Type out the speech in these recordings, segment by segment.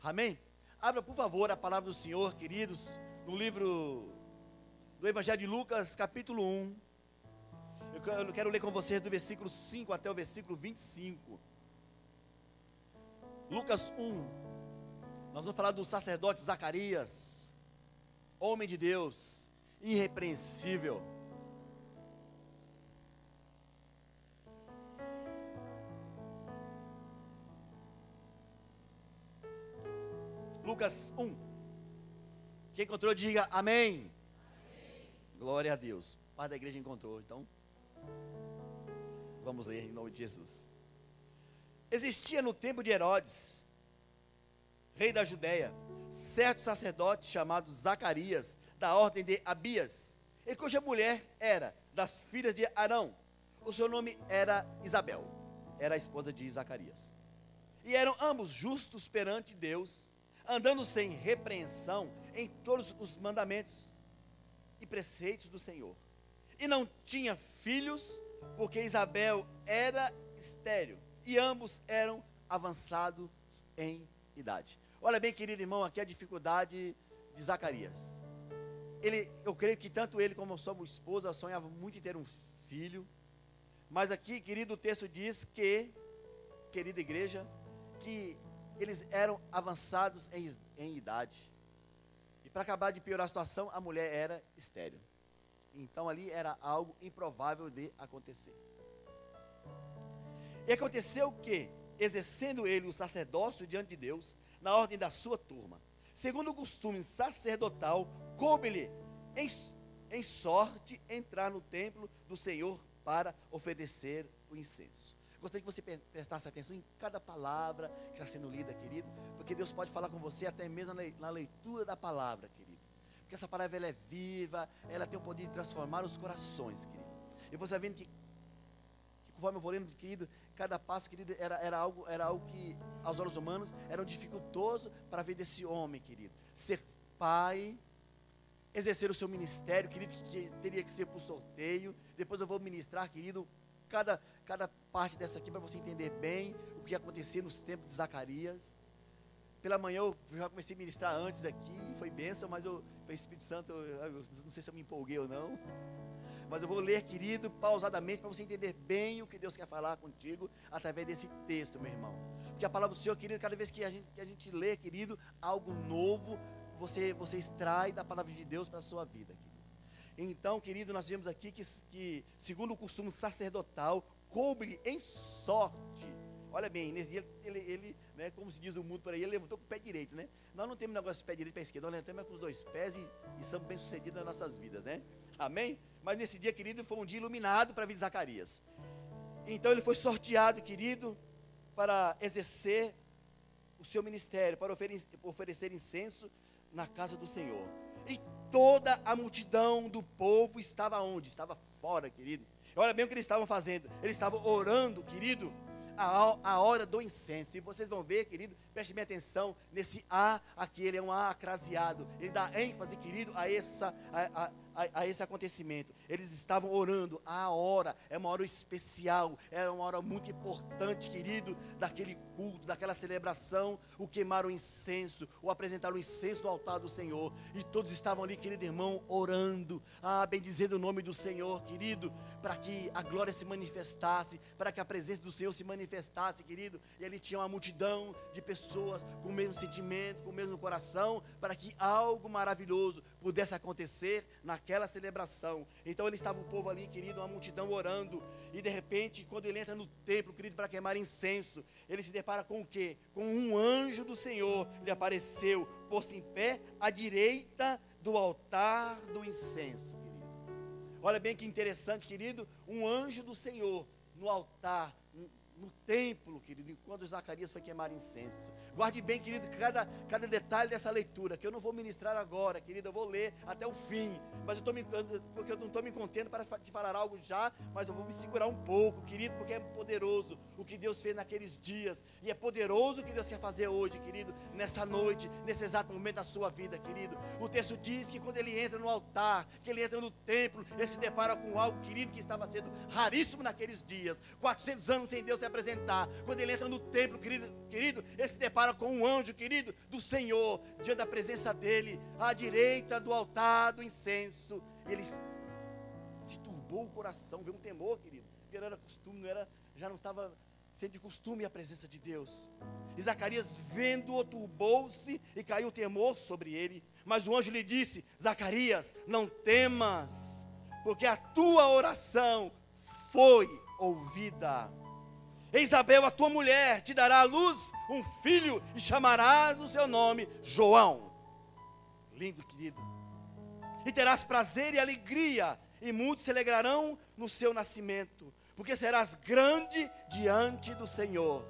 Amém? Abra, por favor, a palavra do Senhor, queridos, no livro do Evangelho de Lucas, capítulo 1. Eu quero ler com vocês do versículo 5 até o versículo 25. Lucas 1. Nós vamos falar do sacerdote Zacarias, homem de Deus, irrepreensível. Lucas 1. Quem encontrou, diga amém. Amém. Glória a Deus. O pai da igreja encontrou, então vamos ler em nome de Jesus. Existia no tempo de Herodes, rei da Judéia, certo sacerdote chamado Zacarias, da ordem de Abias, e cuja mulher era das filhas de Arão. O seu nome era Isabel, era a esposa de Zacarias. E eram ambos justos perante Deus, andando sem repreensão em todos os mandamentos e preceitos do Senhor. E não tinha filhos, porque Isabel era estéril, e ambos eram avançados em idade. Olha bem, querido irmão, aqui a dificuldade de Zacarias. Eu creio que tanto ele como a sua esposa sonhavam muito em ter um filho, mas aqui, querido, o texto diz que, querida igreja, que eles eram avançados em idade. E para acabar de piorar a situação, a mulher era estéril. Então ali era algo improvável de acontecer. E aconteceu que, exercendo ele o sacerdócio diante de Deus, na ordem da sua turma, segundo o costume sacerdotal, coube-lhe em sorte entrar no templo do Senhor para oferecer o incenso. Gostaria que você prestasse atenção em cada palavra que está sendo lida, querido, porque Deus pode falar com você até mesmo na leitura da palavra, querido. Porque essa palavra ela é viva, ela tem o poder de transformar os corações, querido. E você vai vendo que conforme eu vou lendo, querido, cada passo, querido, era algo que aos olhos humanos era dificultoso para ver desse homem, querido. Ser pai, exercer o seu ministério, querido, que teria que ser por sorteio. Depois eu vou ministrar, querido, cada parte dessa aqui para você entender bem o que acontecia nos tempos de Zacarias. Pela manhã eu já comecei a ministrar antes aqui, foi bênção, mas foi Espírito Santo, eu não sei se eu me empolguei ou não. Mas eu vou ler, querido, pausadamente, para você entender bem o que Deus quer falar contigo, através desse texto, meu irmão. Porque a palavra do Senhor, querido, cada vez que a gente lê, querido, algo novo, você extrai da palavra de Deus para a sua vida, querido. Então, querido, nós vemos aqui que segundo o costume sacerdotal, coube-lhe em sorte. Olha bem, nesse dia ele, né, como se diz o mundo por aí, ele levantou com o pé direito, né? Nós não temos negócio de pé direito para esquerda, nós levantamos com os dois pés e somos bem-sucedidos nas nossas vidas, né? Amém? Mas nesse dia, querido, foi um dia iluminado para a vida de Zacarias. Então ele foi sorteado, querido, para exercer o seu ministério, para oferecer incenso na casa do Senhor. E toda a multidão do povo estava onde? Estava fora, querido. Olha bem o que eles estavam fazendo. Eles estavam orando, querido, a hora do incenso. E vocês vão ver, querido, preste bem atenção nesse A aqui, ele é um A acraseado. Ele dá ênfase, querido, a esse acontecimento. Eles estavam orando a hora, é uma hora especial, é uma hora muito importante, querido, daquele culto, daquela celebração, o queimar o incenso, o apresentar o incenso no altar do Senhor. E todos estavam ali, querido irmão, orando, bendizendo o nome do Senhor, querido, para que a glória se manifestasse, para que a presença do Senhor se manifestasse, querido. E ali tinha uma multidão de pessoas com o mesmo sentimento, com o mesmo coração, para que algo maravilhoso pudesse acontecer naquela celebração. Então ele estava o povo ali, querido, uma multidão orando, e de repente, quando ele entra no templo, querido, para queimar incenso, ele se depara com o quê? Com um anjo do Senhor. Ele apareceu, pôs-se em pé à direita do altar do incenso, querido. Olha bem que interessante, querido, um anjo do Senhor no altar, no templo, querido, enquanto Zacarias foi queimar incenso. Guarde bem, querido, cada detalhe dessa leitura, que eu não vou ministrar agora, querido, eu vou ler até o fim, mas porque eu não estou me contendo para te falar algo já, mas eu vou me segurar um pouco, querido, porque é poderoso o que Deus fez naqueles dias, e é poderoso o que Deus quer fazer hoje, querido, nesta noite, nesse exato momento da sua vida, querido. O texto diz que quando ele entra no altar, que ele entra no templo, ele se depara com algo, querido, que estava sendo raríssimo naqueles dias. 400 anos sem Deus se apresentar. Quando ele entra no templo, querido, ele se depara com um anjo, querido, do Senhor, diante da presença dele, à direita do altar do incenso. Ele se turbou o coração, veio um temor, querido, porque não era costume, já não estava sendo de costume a presença de Deus. E Zacarias, vendo-o, turbou-se e caiu o temor sobre ele. Mas o anjo lhe disse: Zacarias, não temas, porque a tua oração foi ouvida. Isabel, a tua mulher, te dará à luz um filho e chamarás o seu nome João. Lindo, querido. E terás prazer e alegria, e muitos se alegrarão no seu nascimento, porque serás grande diante do Senhor.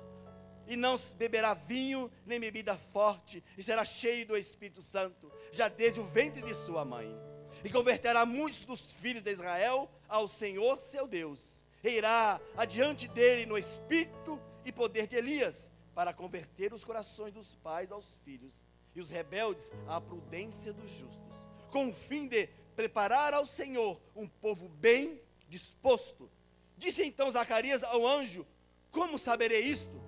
E não beberá vinho, nem bebida forte, e será cheio do Espírito Santo, já desde o ventre de sua mãe. E converterá muitos dos filhos de Israel ao Senhor seu Deus. E irá adiante dele no espírito e poder de Elias, para converter os corações dos pais aos filhos, e os rebeldes à prudência dos justos, com o fim de preparar ao Senhor um povo bem disposto. Disse então Zacarias ao anjo: como saberei isto?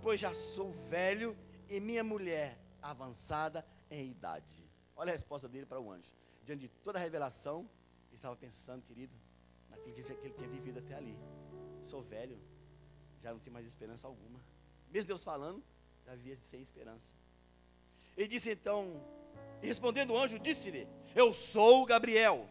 Pois já sou velho e minha mulher avançada em idade. Olha a resposta dele para o anjo. Diante de toda a revelação, ele estava pensando, querido, naquilo que ele tinha vivido até ali. Sou velho, já não tenho mais esperança alguma. Mesmo Deus falando, já vivia sem esperança. Ele disse então, e respondendo o anjo, disse-lhe: eu sou Gabriel,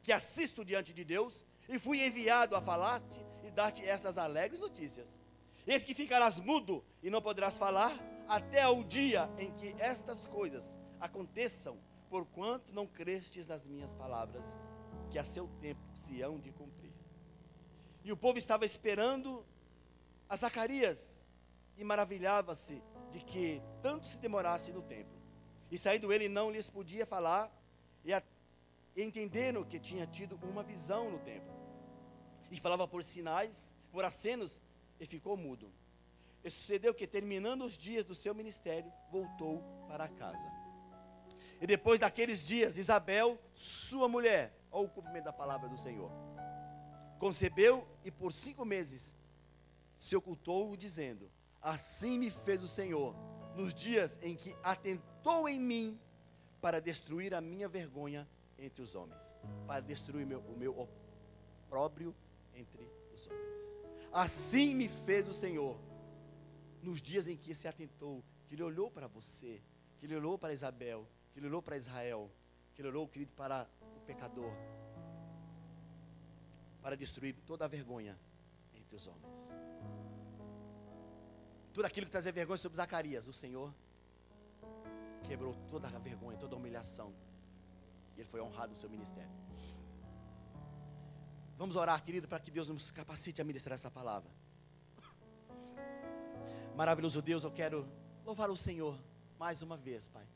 que assisto diante de Deus, e fui enviado a falar-te e dar-te estas alegres notícias. Eis que ficarás mudo e não poderás falar até o dia em que estas coisas aconteçam, porquanto não crestes nas minhas palavras, que a seu tempo se hão de cumprir. E o povo estava esperando a Zacarias, e maravilhava-se de que tanto se demorasse no templo. E saindo ele, não lhes podia falar, e entendendo que tinha tido uma visão no templo. E falava por sinais, por acenos, e ficou mudo. E sucedeu que, terminando os dias do seu ministério, voltou para casa. E depois daqueles dias, Isabel, sua mulher, olha o cumprimento da palavra do Senhor, concebeu e por 5 meses se ocultou, dizendo: assim me fez o Senhor, nos dias em que atentou em mim, para destruir a minha vergonha entre os homens, para destruir o meu opróbrio entre os homens. Assim me fez o Senhor, nos dias em que se atentou, que ele olhou para você, que ele olhou para Isabel, que ele olhou para Israel, que ele olhou, querido, para o pecador, para destruir toda a vergonha entre os homens. Tudo aquilo que trazia vergonha sobre Zacarias, o Senhor quebrou toda a vergonha, toda a humilhação, e ele foi honrado no seu ministério. Vamos orar, querido, para que Deus nos capacite a ministrar essa palavra. Maravilhoso Deus, eu quero louvar o Senhor mais uma vez, Pai,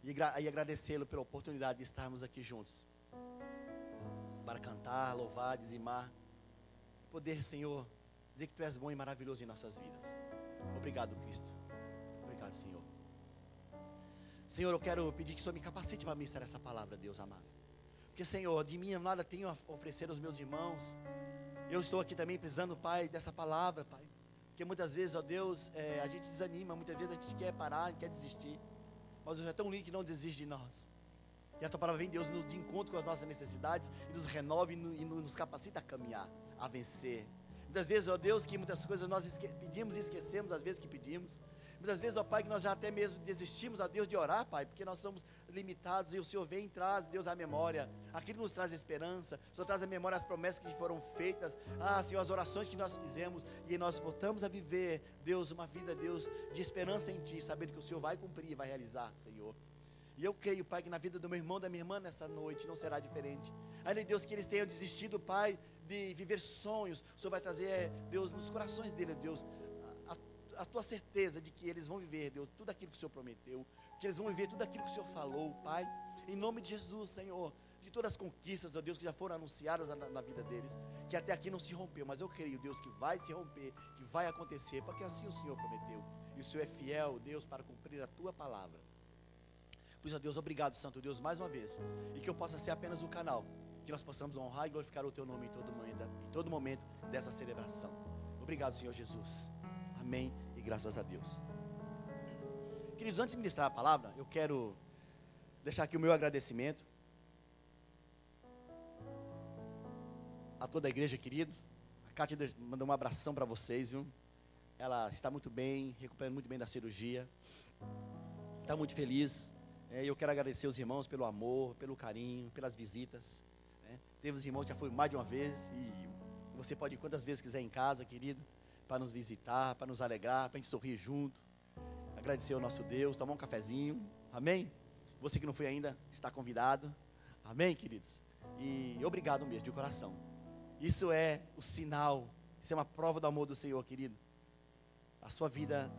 e agradecê-lo pela oportunidade de estarmos aqui juntos, para cantar, louvar, dizimar, poder, Senhor, dizer que Tu és bom e maravilhoso em nossas vidas. Obrigado, Cristo. Obrigado, Senhor. Senhor, eu quero pedir que o Senhor me capacite para ministrar essa palavra, Deus amado. Porque, Senhor, de mim nada tenho a oferecer aos meus irmãos. Eu estou aqui também precisando, Pai, dessa palavra, Pai. Porque muitas vezes, ó Deus, a gente desanima, muitas vezes a gente quer parar, quer desistir. Mas o Senhor é tão lindo que não desiste de nós. E a Tua palavra vem, Deus, de encontro com as nossas necessidades, e nos renova e nos capacita a caminhar, a vencer. Muitas vezes, ó Deus, que muitas coisas nós pedimos e esquecemos às vezes que pedimos. Muitas vezes, ó Pai, que nós já até mesmo desistimos, ó Deus, de orar, Pai, porque nós somos limitados, e o Senhor vem e traz, Deus, a memória, aquilo que nos traz esperança. O Senhor traz a memória as promessas que foram feitas, Senhor, as orações que nós fizemos, e nós voltamos a viver, Deus, uma vida, Deus, de esperança em Ti, sabendo que o Senhor vai cumprir e vai realizar, Senhor. E eu creio, Pai, que na vida do meu irmão, da minha irmã, nessa noite, não será diferente. Ainda, Deus, que eles tenham desistido, Pai, de viver sonhos. O Senhor vai trazer, Deus, nos corações dele, Deus, a Tua certeza de que eles vão viver, Deus, tudo aquilo que o Senhor prometeu, que eles vão viver tudo aquilo que o Senhor falou, Pai, em nome de Jesus, Senhor, de todas as conquistas, ó Deus, que já foram anunciadas na vida deles, que até aqui não se rompeu, mas eu creio, Deus, que vai se romper, que vai acontecer, porque assim o Senhor prometeu, e o Senhor é fiel, Deus, para cumprir a Tua palavra. Por isso, ó Deus, obrigado, Santo Deus, mais uma vez, e que eu possa ser apenas um canal, que nós possamos honrar e glorificar o Teu nome em todo momento dessa celebração. Obrigado, Senhor Jesus. Amém e graças a Deus. Queridos, antes de ministrar a palavra, eu quero deixar aqui o meu agradecimento a toda a igreja, querido. A Cátia mandou um abração para vocês, viu? Ela está muito bem, recuperando muito bem da cirurgia. Está muito feliz. Eu quero agradecer os irmãos pelo amor, pelo carinho, pelas visitas. Teve os irmãos que já foi mais de uma vez, e você pode ir quantas vezes quiser em casa, querido, para nos visitar, para nos alegrar, para a gente sorrir junto. Agradecer ao nosso Deus, tomar um cafezinho. Amém? Você que não foi ainda, está convidado. Amém, queridos? E obrigado mesmo, de coração. Isso é o sinal, isso é uma prova do amor do Senhor, querido. A sua vida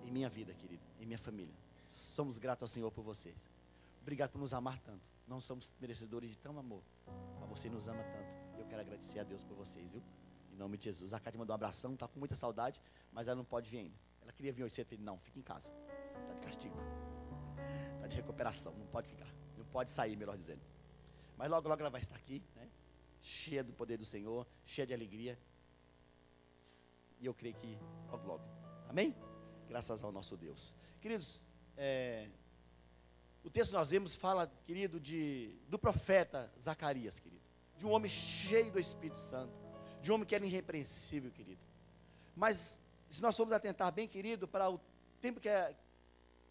e minha vida, querido, e minha família. Somos gratos ao Senhor por vocês. Obrigado por nos amar tanto. Não somos merecedores de tão amor, mas você nos ama tanto. Eu quero agradecer a Deus por vocês, viu? Em nome de Jesus. A Cátia mandou um abração, está com muita saudade, mas ela não pode vir ainda. Ela queria vir hoje cedo, eu falei, não, fica em casa. Está de castigo. Está de recuperação, não pode ficar. Não pode sair, melhor dizendo. Mas logo, logo ela vai estar aqui, né? Cheia do poder do Senhor, cheia de alegria. E eu creio que logo, logo. Amém? Graças ao nosso Deus. Queridos, o texto que nós vemos fala, querido, do profeta Zacarias, querido. De um homem cheio do Espírito Santo. De um homem que era irrepreensível, querido. Mas, se nós formos atentar bem, querido, para o tempo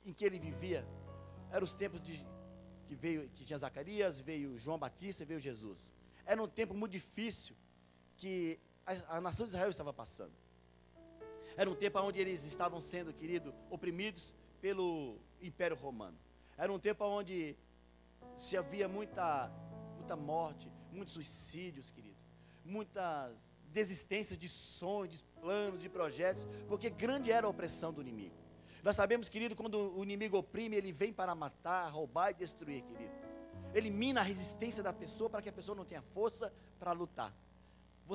em que ele vivia, eram os tempos que tinha Zacarias, veio João Batista, veio Jesus. Era um tempo muito difícil que a nação de Israel estava passando. Era um tempo onde eles estavam sendo, querido, oprimidos pelo Império Romano. Era um tempo onde se havia muita morte, muitos suicídios, querido. Muitas desistências de sonhos, de planos, de projetos, porque grande era a opressão do inimigo. Nós sabemos, querido, quando o inimigo oprime, ele vem para matar, roubar e destruir, querido. Elimina a resistência da pessoa para que a pessoa não tenha força para lutar.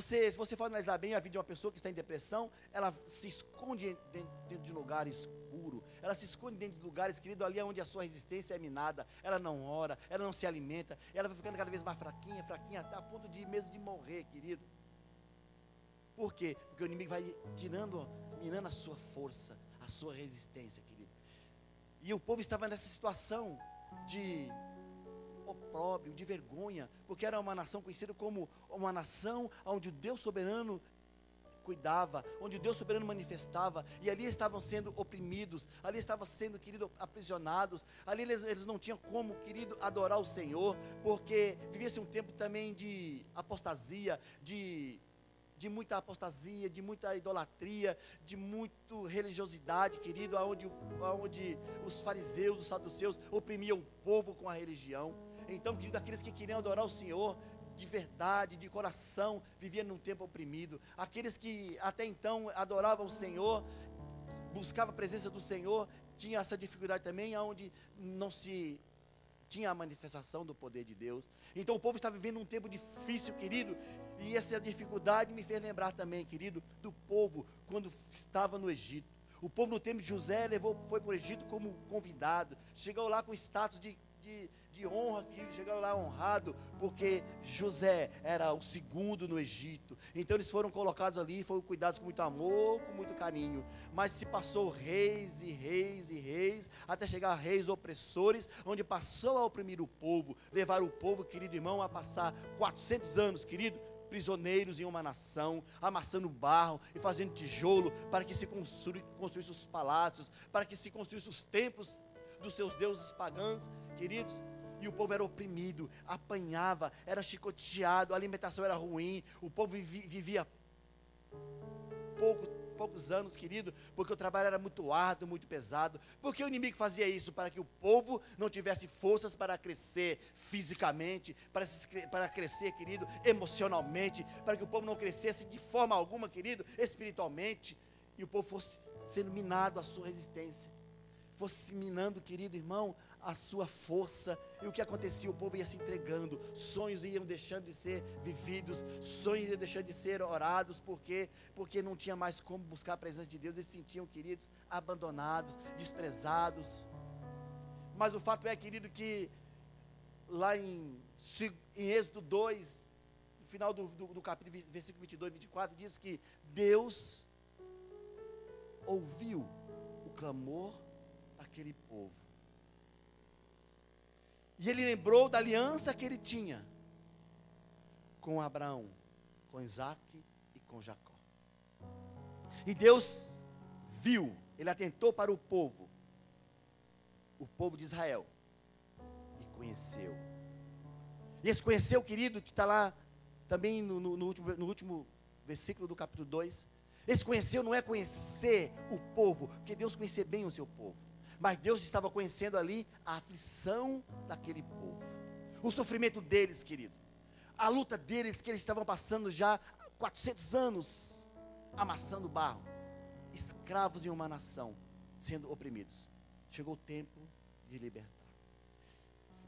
Se você for analisar bem a vida de uma pessoa que está em depressão, ela se esconde dentro de um lugar escuro, ela se esconde dentro de lugares, querido, ali onde a sua resistência é minada, ela não ora, ela não se alimenta, ela vai ficando cada vez mais fraquinha, até a ponto de mesmo de morrer, querido. Por quê? Porque o inimigo vai minando a sua força, a sua resistência, querido. E o povo estava nessa situação de opróbrio, de vergonha, porque era uma nação conhecida como uma nação onde o Deus soberano cuidava, onde o Deus soberano manifestava, e ali estavam sendo oprimidos, ali estavam sendo, querido, aprisionados, ali eles não tinham como, querido, adorar o Senhor, porque vivia-se um tempo também de apostasia, de muita apostasia, de muita idolatria, de muita religiosidade, querido, aonde os fariseus, os saduceus oprimiam o povo com a religião. Então, querido, aqueles que queriam adorar o Senhor de verdade, de coração, viviam num tempo oprimido. Aqueles que até então adoravam o Senhor, buscavam a presença do Senhor, tinham essa dificuldade também, onde não se tinha a manifestação do poder de Deus. Então o povo está vivendo um tempo difícil, querido, e essa dificuldade me fez lembrar também, querido, do povo quando estava no Egito. O povo no tempo de José foi para o Egito como convidado, chegou lá com status de honra, que chegou lá honrado, porque José era o segundo no Egito. Então eles foram colocados ali, foram cuidados com muito amor, com muito carinho. Mas se passou reis e reis e reis, até chegar a reis opressores, onde passou a oprimir o povo, levar o povo, querido irmão, a passar 400 anos, querido, prisioneiros em uma nação, amassando barro e fazendo tijolo, para que se construísse os palácios, para que se construísse os templos dos seus deuses pagãos, queridos. E o povo era oprimido, apanhava, era chicoteado, a alimentação era ruim, o povo vivia poucos anos, querido, porque o trabalho era muito árduo, muito pesado. Porque o inimigo fazia isso? Para que o povo não tivesse forças para crescer fisicamente, para crescer, querido, emocionalmente, para que o povo não crescesse de forma alguma, querido, espiritualmente, e o povo fosse sendo minado a sua resistência, fosse minando, querido irmão, a sua força. E o que acontecia? O povo ia se entregando, sonhos iam deixando de ser vividos, sonhos iam deixando de ser orados, porque não tinha mais como buscar a presença de Deus. Eles se sentiam, queridos, abandonados, desprezados. Mas o fato é, querido, que lá em Êxodo 2, no final do capítulo, versículo 22 e 24, diz que Deus ouviu o clamor daquele povo. E ele lembrou da aliança que ele tinha com Abraão, com Isaac e com Jacó. E Deus viu, ele atentou para o povo de Israel, e conheceu. E esse conheceu, querido, que está lá também no último versículo do capítulo 2. Esse conheceu não é conhecer o povo, porque Deus conhecia bem o seu povo. Mas Deus estava conhecendo ali a aflição daquele povo. O sofrimento deles, querido. A luta deles, que eles estavam passando já há 400 anos, amassando barro. Escravos em uma nação, sendo oprimidos. Chegou o tempo de libertar.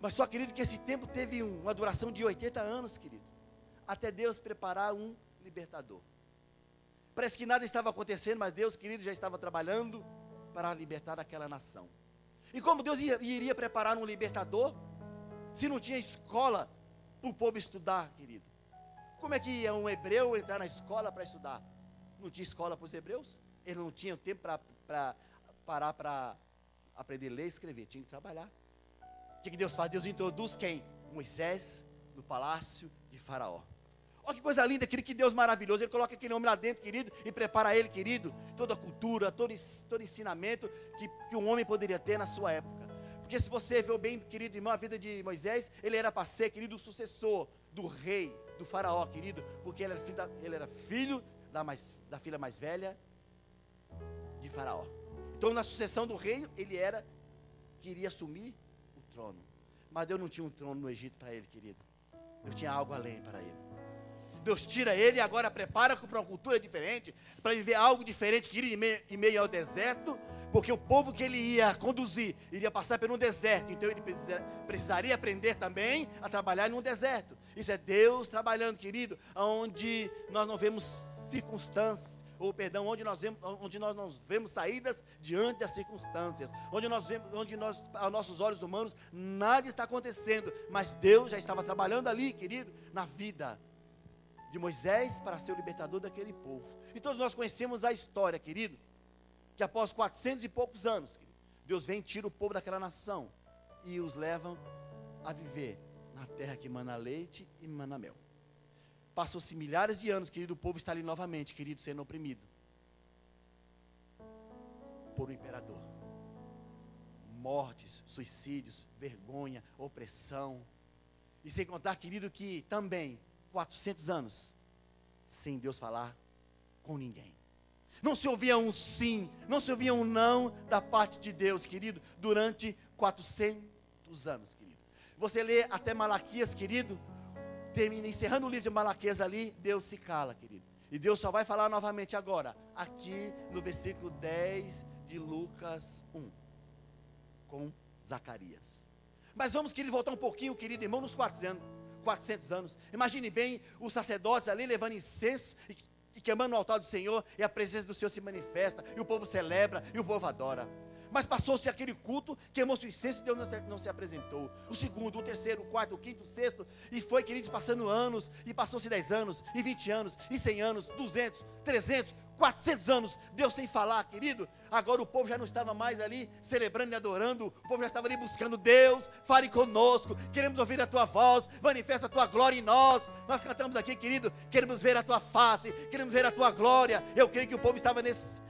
Mas só, querido, que esse tempo teve uma duração de 80 anos, querido. Até Deus preparar um libertador. Parece que nada estava acontecendo, mas Deus, querido, já estava trabalhando para libertar aquela nação. E como Deus iria preparar um libertador, se não tinha escola para o povo estudar, querido? Como é que ia um hebreu entrar na escola para estudar? Não tinha escola para os hebreus? Eles não tinham tempo para parar para aprender a ler e escrever, tinha que trabalhar. O que Deus faz? Deus introduz quem? Moisés no palácio de Faraó. Olha que coisa linda, querido, que Deus maravilhoso. Ele coloca aquele homem lá dentro, querido, e prepara ele, querido, toda a cultura, todo ensinamento que um homem poderia ter na sua época. Porque se você vê bem, querido irmão, a vida de Moisés, ele era para ser, querido, o sucessor do rei, do Faraó, querido, porque ele era filho da filha mais velha de Faraó. Então, na sucessão do reino, ele queria assumir o trono. Mas Deus não tinha um trono no Egito para ele, querido. Deus tinha algo além para ele. Deus tira ele e agora prepara para uma cultura diferente, para viver algo diferente, querido, em meio ao deserto, porque o povo que ele ia conduzir, iria passar por um deserto, então ele precisaria aprender também a trabalhar num deserto. Isso é Deus trabalhando, querido, onde nós não vemos circunstâncias, onde nós não vemos saídas diante das circunstâncias, onde aos nossos olhos humanos, nada está acontecendo, mas Deus já estava trabalhando ali, querido, na vida de Moisés para ser o libertador daquele povo. E todos nós conhecemos a história, querido, que após 400 e poucos anos, querido, Deus vem e tira o povo daquela nação e os leva a viver na terra que mana leite e mana mel. Passou-se milhares de anos, querido, o povo está ali novamente, querido, sendo oprimido por um imperador. Mortes, suicídios, vergonha, opressão. E sem contar, querido, que também 400 anos sem Deus falar com ninguém. Não se ouvia um sim, não se ouvia um não da parte de Deus, querido, durante 400 anos, querido. Você lê até Malaquias, querido, encerrando o livro de Malaquias ali, Deus se cala, querido. E Deus só vai falar novamente agora, aqui no versículo 10 de Lucas 1, com Zacarias. Mas vamos, querido, voltar um pouquinho, querido irmão, nos 400 anos. Imagine bem os sacerdotes ali levando incenso e queimando no altar do Senhor, e a presença do Senhor se manifesta, e o povo celebra, e o povo adora. Mas passou-se aquele culto, queimou-se o incenso e Deus não se apresentou. O segundo, o terceiro, o quarto, o quinto, o sexto, e foi, queridos, passando anos, e passou-se 10 anos, e 20 anos, e 100 anos, 200, 300, 400 anos, Deus sem falar, querido. Agora o povo já não estava mais ali celebrando e adorando, o povo já estava ali buscando Deus, fale conosco, queremos ouvir a tua voz, manifesta a tua glória em nós. Nós cantamos aqui, querido, queremos ver a tua face, queremos ver a tua glória. Eu creio que o povo estava nessa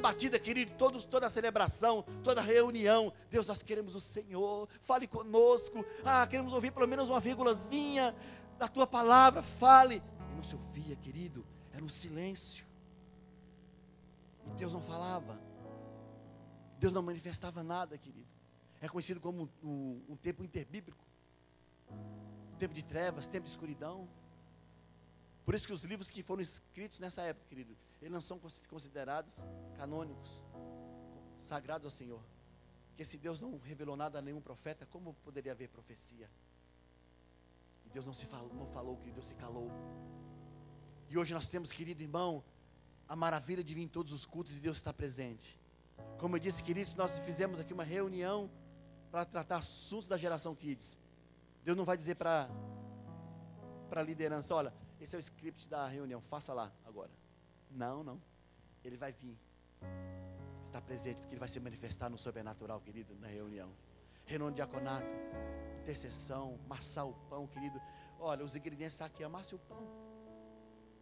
batida, querido, toda a celebração, toda a reunião. Deus, nós queremos o Senhor, fale conosco. Queremos ouvir pelo menos uma vírgulazinha da tua palavra, fale. E não se ouvia, querido, era um silêncio. E Deus não falava, Deus não manifestava nada, querido. É conhecido como um tempo interbíblico, tempo de trevas, tempo de escuridão. Por isso que os livros que foram escritos nessa época, querido, eles não são considerados canônicos, sagrados ao Senhor. Porque se Deus não revelou nada a nenhum profeta, como poderia haver profecia? E Deus não falou, querido, Deus se calou. E hoje nós temos, querido irmão, a maravilha de vir em todos os cultos e Deus está presente. Como eu disse, queridos, nós fizemos aqui uma reunião para tratar assuntos da geração Kids. Deus não vai dizer para para a liderança: olha, esse é o script da reunião, faça lá agora. Não. Ele vai vir, estar presente, porque ele vai se manifestar no sobrenatural, querido, na reunião. Reunião de diaconato, intercessão, amassar o pão, querido. Olha, os ingredientes estão aqui, amasse o pão.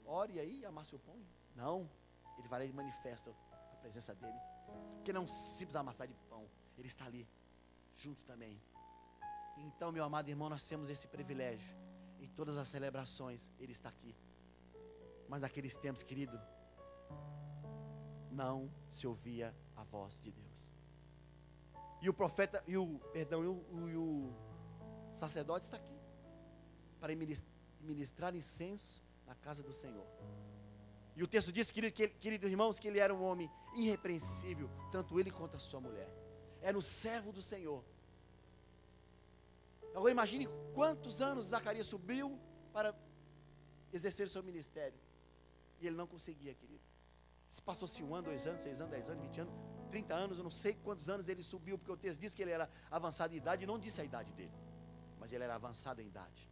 Ore aí, amasse o pão. Não, ele vai lá e manifesta a presença dele. Porque não simples amassar de pão, ele está ali, junto também. Então, meu amado irmão, nós temos esse privilégio. Em todas as celebrações, ele está aqui. Mas naqueles tempos, querido, não se ouvia a voz de Deus. E o profeta, e o sacerdote está aqui, para ministrar incenso na casa do Senhor. E o texto diz, queridos irmãos, que ele era um homem irrepreensível, tanto ele quanto a sua mulher. Era um servo do Senhor. Agora imagine quantos anos Zacarias subiu para exercer o seu ministério. E ele não conseguia, querido. Se passou-se 1 ano, 2 anos, 6 anos, 10 anos, 20 anos, 30 anos, eu não sei quantos anos ele subiu, porque o texto diz que ele era avançado em idade, e não disse a idade dele, mas ele era avançado em idade.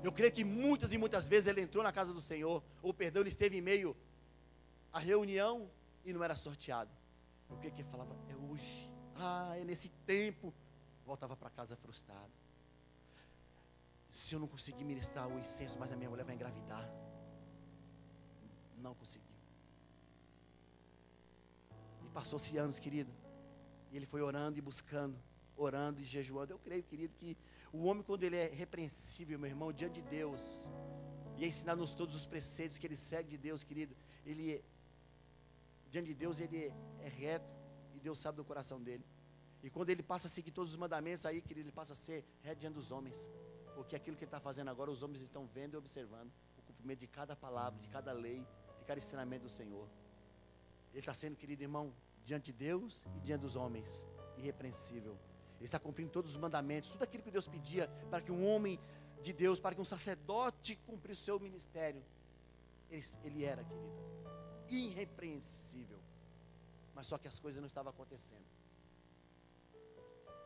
Eu creio que muitas e muitas vezes ele entrou na casa do Senhor, ele esteve em meio à reunião e não era sorteado. Eu creio que ele falava: é hoje, é nesse tempo. Voltava para casa frustrado. Se eu não conseguir ministrar o incenso, mas a minha mulher vai engravidar. Não conseguiu. E passou-se anos, querido, e ele foi orando e buscando, orando e jejuando. Eu creio, querido, que o homem, quando ele é repreensível, meu irmão, diante de Deus, e é ensinar-nos todos os preceitos que ele segue de Deus, querido, diante de Deus ele é reto, e Deus sabe do coração dele. E quando ele passa a seguir todos os mandamentos, aí, querido, ele passa a ser reto diante dos homens, porque aquilo que ele está fazendo agora, os homens estão vendo e observando o cumprimento de cada palavra, de cada lei, de cada ensinamento do Senhor. Ele está sendo, querido irmão, diante de Deus e diante dos homens, irrepreensível. Ele está cumprindo todos os mandamentos, tudo aquilo que Deus pedia para que um homem de Deus, para que um sacerdote cumprisse o seu ministério. Ele era, querido, irrepreensível. Mas só que as coisas não estavam acontecendo.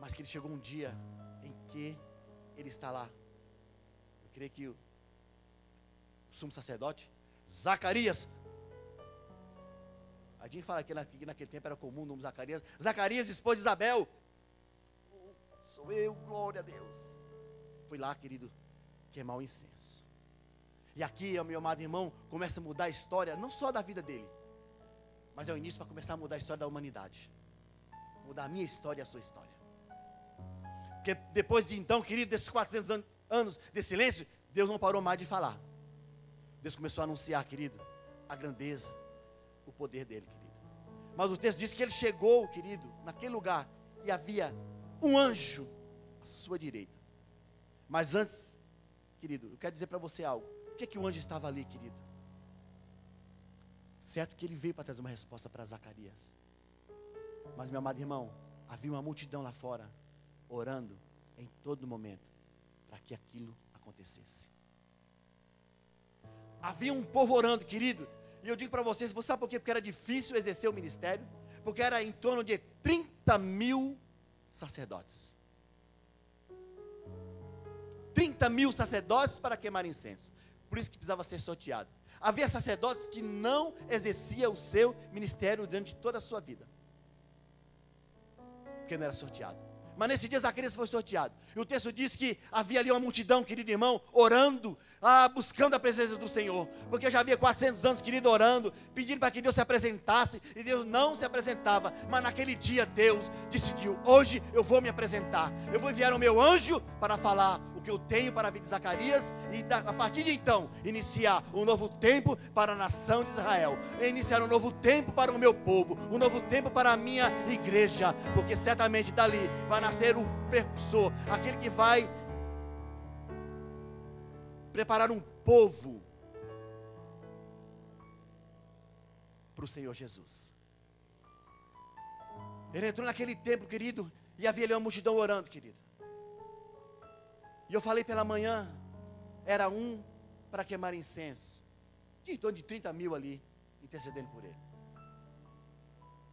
Mas que ele chegou um dia em que ele está lá. Eu creio que o sumo sacerdote, Zacarias, a gente fala que naquele tempo era comum o nome Zacarias. Zacarias, esposa de Isabel. Sou eu, glória a Deus. Fui lá, querido, queimar o incenso. E aqui, meu amado irmão, começa a mudar a história, não só da vida dele, mas é o início para começar a mudar a história da humanidade. Mudar a minha história e a sua história. Porque depois de então, querido, desses 400 anos de silêncio, Deus não parou mais de falar. Deus começou a anunciar, querido, a grandeza, o poder dele, querido. Mas o texto diz que ele chegou, querido, naquele lugar, e havia um anjo à sua direita. Mas antes, querido, eu quero dizer para você algo. Por que o anjo estava ali, querido? Certo que ele veio para trazer uma resposta para Zacarias. Mas, meu amado irmão, havia uma multidão lá fora, orando em todo momento, para que aquilo acontecesse. Havia um povo orando, querido, e eu digo para vocês, você sabe por quê? Porque era difícil exercer o ministério, porque era em torno de 30 mil sacerdotes. 30 mil sacerdotes para queimar incenso, por isso que precisava ser sorteado. Havia sacerdotes que não exerciam o seu ministério durante toda a sua vida, porque não era sorteado. Mas nesse dia Zacarias foi sorteado. E o texto diz que havia ali uma multidão, querido irmão, orando, buscando a presença do Senhor. Porque já havia 400 anos, querido, orando, pedindo para que Deus se apresentasse. E Deus não se apresentava. Mas naquele dia Deus decidiu: hoje eu vou me apresentar. Eu vou enviar o meu anjo para falar o que eu tenho para a vida de Zacarias. E a partir de então, iniciar um novo tempo para a nação de Israel. Iniciar um novo tempo para o meu povo. Um novo tempo para a minha igreja. Porque certamente dali vai nascer o precursor, aquele que vai preparar um povo para o Senhor Jesus. Ele entrou naquele templo, querido, e havia ali uma multidão orando, querido. E eu falei pela manhã, era um para queimar incenso, de em torno de 30 mil ali, intercedendo por ele.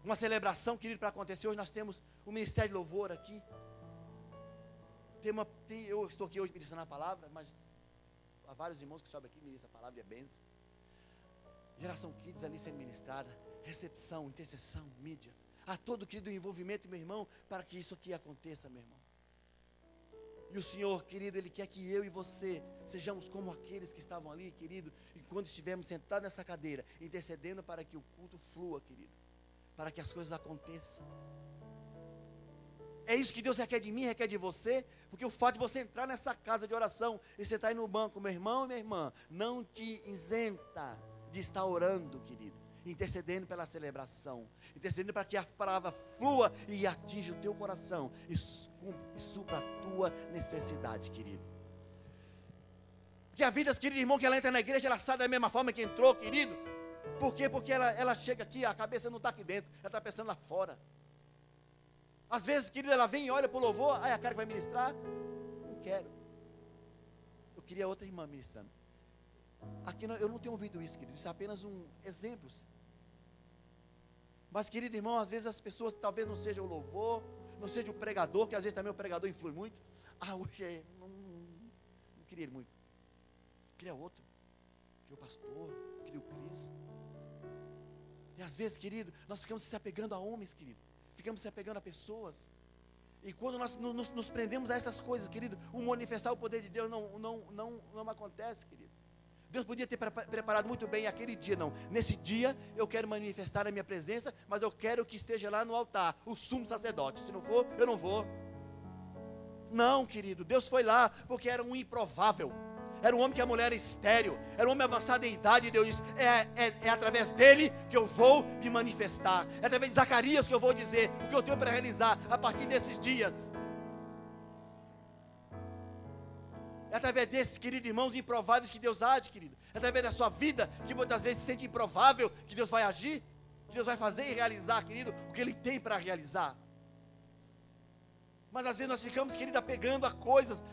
Uma celebração, querido, para acontecer. Hoje nós temos o Ministério de Louvor aqui. eu estou aqui hoje ministrando a palavra, mas há vários irmãos que sobem aqui e ministram a palavra e é bênção. Geração Kids ali sendo ministrada, recepção, intercessão, mídia. Há todo, querido, envolvimento, meu irmão, para que isso aqui aconteça, meu irmão. E o Senhor, querido, Ele quer que eu e você sejamos como aqueles que estavam ali, querido, e quando estivermos sentados nessa cadeira, intercedendo para que o culto flua, querido, para que as coisas aconteçam. É isso que Deus requer de mim, requer de você, porque o fato de você entrar nessa casa de oração e você estar aí no banco, meu irmão e minha irmã, não te isenta de estar orando, querido, intercedendo pela celebração, intercedendo para que a palavra flua e atinja o teu coração e supra a tua necessidade, querido. Porque a vida, querido irmão, que ela entra na igreja, ela sai da mesma forma que entrou, querido. Por quê? Porque ela chega aqui, a cabeça não está aqui dentro, ela está pensando lá fora. Às vezes, querido, ela vem e olha para o louvor, a cara que vai ministrar, não quero. Eu queria outra irmã ministrando. Aqui eu não tenho ouvido isso, querido, isso é apenas exemplos. Mas, querido irmão, às vezes as pessoas talvez não seja o louvor, não seja o pregador, que às vezes também o pregador influi muito. Hoje não queria ele muito. Queria outro. Queria o pastor, queria o Cris. E às vezes, querido, nós ficamos se apegando a homens, querido. Ficamos se apegando a pessoas. E quando nós nos prendemos a essas coisas, querido, o manifestar o poder de Deus não acontece, querido. Deus podia ter preparado muito bem aquele dia, não. Nesse dia eu quero manifestar a minha presença, mas eu quero que esteja lá no altar o sumo sacerdote. Se não for, eu não vou. Não, querido, Deus foi lá porque era um improvável. Era um homem que a mulher era estéril, era um homem avançado em idade, e Deus disse, é através dele que eu vou me manifestar, é através de Zacarias que eu vou dizer o que eu tenho para realizar a partir desses dias. É através desses, queridos irmãos, improváveis que Deus age, querido. É através da sua vida, que muitas vezes se sente improvável, que Deus vai agir, que Deus vai fazer e realizar, querido, o que Ele tem para realizar. Mas às vezes nós ficamos, querido, apegando a coisas,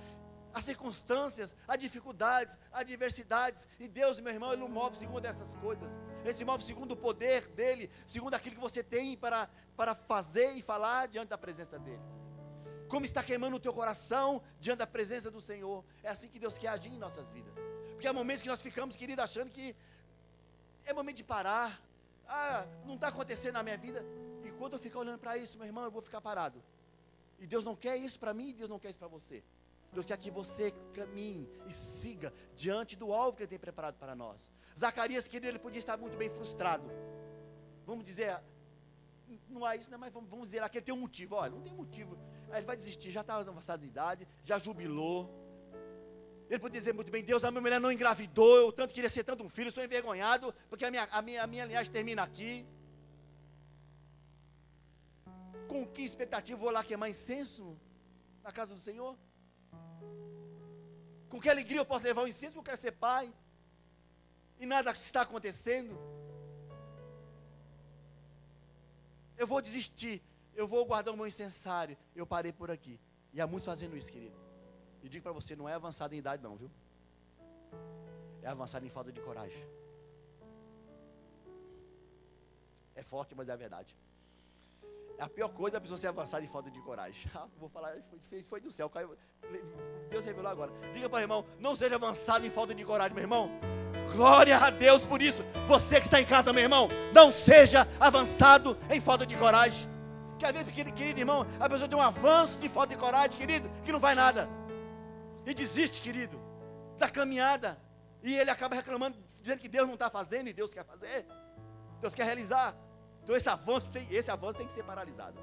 a circunstâncias, a dificuldades, a adversidades, e Deus, meu irmão, Ele não move segundo essas coisas, Ele se move segundo o poder dEle, segundo aquilo que você tem para fazer e falar diante da presença dEle. Como está queimando o teu coração diante da presença do Senhor, é assim que Deus quer agir em nossas vidas. Porque há momentos que nós ficamos, querido, achando que é momento de parar, não está acontecendo na minha vida, e quando eu ficar olhando para isso, meu irmão, eu vou ficar parado, e Deus não quer isso para mim, e Deus não quer isso para você. Deus quer que você caminhe e siga diante do alvo que Ele tem preparado para nós. Zacarias, querido, ele podia estar muito bem frustrado. Vamos dizer, não é isso, né? Mas vamos dizer aqui, ele tem um motivo. Olha, não tem motivo. Aí ele vai desistir, já está avançado de idade, já jubilou. Ele podia dizer muito bem, Deus, a minha mulher não engravidou, eu tanto queria ser tanto um filho, sou envergonhado, porque a minha linhagem termina aqui. Com que expectativa vou lá queimar incenso na casa do Senhor? Com que alegria eu posso levar o incenso, porque eu quero ser pai, e nada está acontecendo. Eu vou desistir, eu vou guardar o meu incensário. Eu parei por aqui, e há muitos fazendo isso, querido. E digo para você, não é avançado em idade não, viu? É avançado em falta de coragem. É forte, mas é a verdade. A pior coisa é a pessoa ser avançada em falta de coragem. Vou falar, isso foi do céu, Deus revelou agora. Diga para o irmão, não seja avançado em falta de coragem, meu irmão. Glória a Deus por isso. Você que está em casa, meu irmão, não seja avançado em falta de coragem. Que às vezes, querido irmão, a pessoa tem um avanço de falta de coragem, querido, que não vai nada. E desiste, querido, da caminhada. E ele acaba reclamando, dizendo que Deus não está fazendo e Deus quer fazer. Deus quer realizar. Então esse avanço tem que ser paralisado.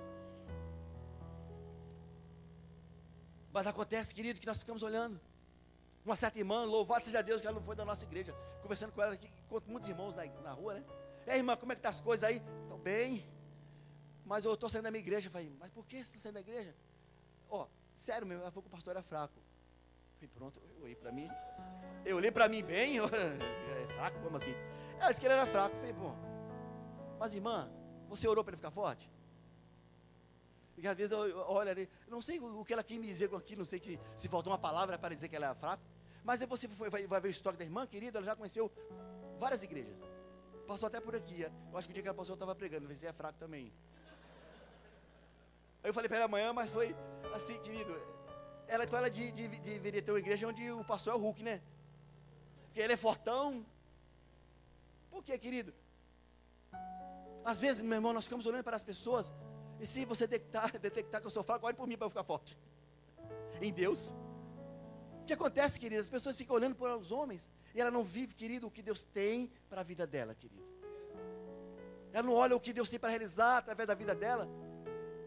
Mas acontece, querido, que nós ficamos olhando. Uma certa irmã, louvado seja Deus, que ela não foi da nossa igreja, conversando com ela aqui, com muitos irmãos na rua, né? E aí, irmã, como é que tá as coisas aí? Estão bem, mas eu estou saindo da minha igreja. Eu falei, mas por que você está saindo da igreja? Sério mesmo, ela falou que o pastor era fraco. Eu falei, pronto, eu olhei para mim bem, é fraco, como assim? Ela disse que ele era fraco. Eu falei, bom, mas irmã, você orou para ele ficar forte? Porque às vezes eu olho ali, não sei o que ela quis me dizer com aquilo, não sei se faltou uma palavra para dizer que ela era fraca, mas você vai ver a história da irmã, querida, ela já conheceu várias igrejas, passou até por aqui, eu acho que o dia que ela passou eu estava pregando, você é fraco também. Aí eu falei para ela amanhã, mas foi assim, querido, Então ela deveria ter uma igreja onde o pastor é o Hulk, né? Porque ele é fortão. Por quê, querido? Às vezes, meu irmão, nós ficamos olhando para as pessoas, e se você detectar que eu sou fraco, ore por mim para eu ficar forte. Em Deus. O que acontece, querido? As pessoas ficam olhando para os homens, e ela não vive, querido, o que Deus tem para a vida dela, querido. Ela não olha o que Deus tem para realizar através da vida dela.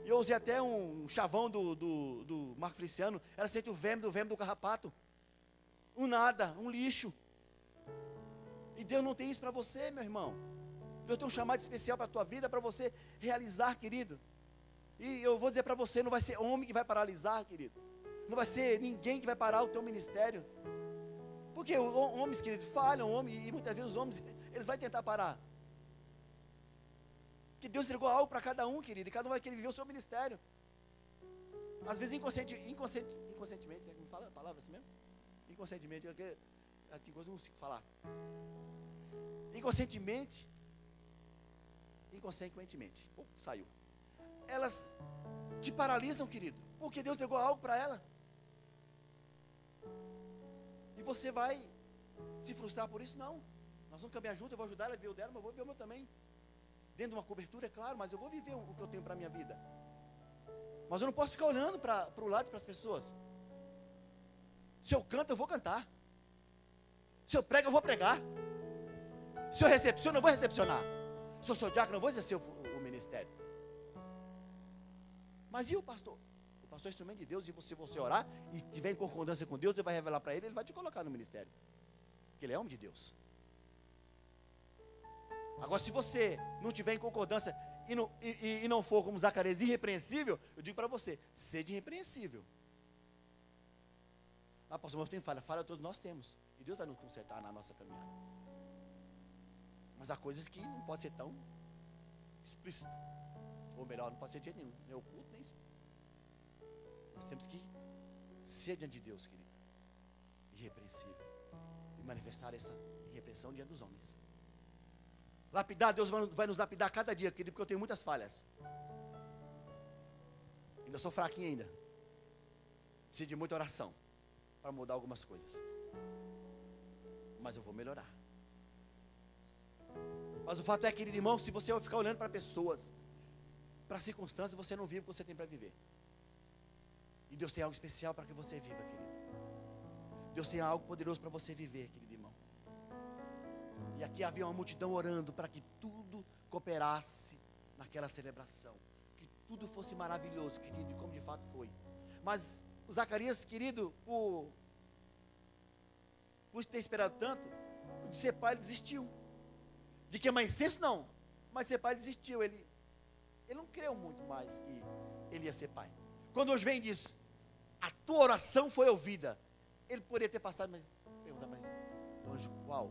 E eu usei até um chavão do Marco Feliciano. Ela sente o verme do carrapato. Um nada, um lixo. E Deus não tem isso para você, meu irmão. Deus tem um chamado especial para a tua vida, para você realizar, querido. E eu vou dizer para você, não vai ser homem que vai paralisar, querido. Não vai ser ninguém que vai parar o teu ministério. Porque os homens, querido, falham, e muitas vezes os homens, eles vão tentar parar. Que Deus entregou algo para cada um, querido, e cada um vai querer viver o seu ministério. Às vezes inconscientemente, né? Como fala a palavra assim mesmo? Inconscientemente, tem coisa que eu não consigo falar. Inconscientemente, saiu. Elas te paralisam, querido, porque Deus entregou algo para ela. E você vai se frustrar por isso? Não. Nós vamos caminhar juntos, eu vou ajudar ela a viver o dela, mas eu vou viver o meu também. Dentro de uma cobertura, é claro, mas eu vou viver o que eu tenho para a minha vida. Mas eu não posso ficar olhando para o lado e para as pessoas. Se eu canto, eu vou cantar. Se eu prego, eu vou pregar. Se eu recepciono, eu vou recepcionar. Se eu sou diácono, eu vou exercer o ministério. Mas e o pastor? O pastor é instrumento de Deus, e se você orar e tiver em concordância com Deus, Deus vai revelar para ele, ele vai te colocar no ministério. Porque ele é homem de Deus. Agora, se você não tiver em concordância e não for como Zacarias irrepreensível, eu digo para você, seja irrepreensível. Ah, pastor, mas tem falha todos nós temos. E Deus vai nos consertar na nossa caminhada. Mas há coisas que não pode ser tão explícito. Ou melhor, não pode ser de jeito nenhum, nem oculto, nem isso. Nós temos que ser diante de Deus, querido, irrepreensível, e manifestar essa irrepreensão diante dos homens. Lapidar, Deus vai nos lapidar cada dia, querido, porque eu tenho muitas falhas. Ainda sou fraquinho ainda. Preciso de muita oração para mudar algumas coisas. Mas eu vou melhorar. Mas o fato é, querido irmão, se você ficar olhando para pessoas, para circunstâncias, você não vive o que você tem para viver. E Deus tem algo especial para que você viva, querido. Deus tem algo poderoso para você viver, querido irmão. E aqui havia uma multidão orando para que tudo cooperasse naquela celebração. Que tudo fosse maravilhoso, querido, e como de fato foi. Mas o Zacarias, querido, por ter esperado tanto, de ser pai, ele desistiu. De queimar incenso, não. Mas ser pai, ele desistiu. Ele não creu muito mais que ele ia ser pai. Quando hoje vem e diz, a tua oração foi ouvida. Ele poderia ter passado, mas perguntar, mas anjo, qual?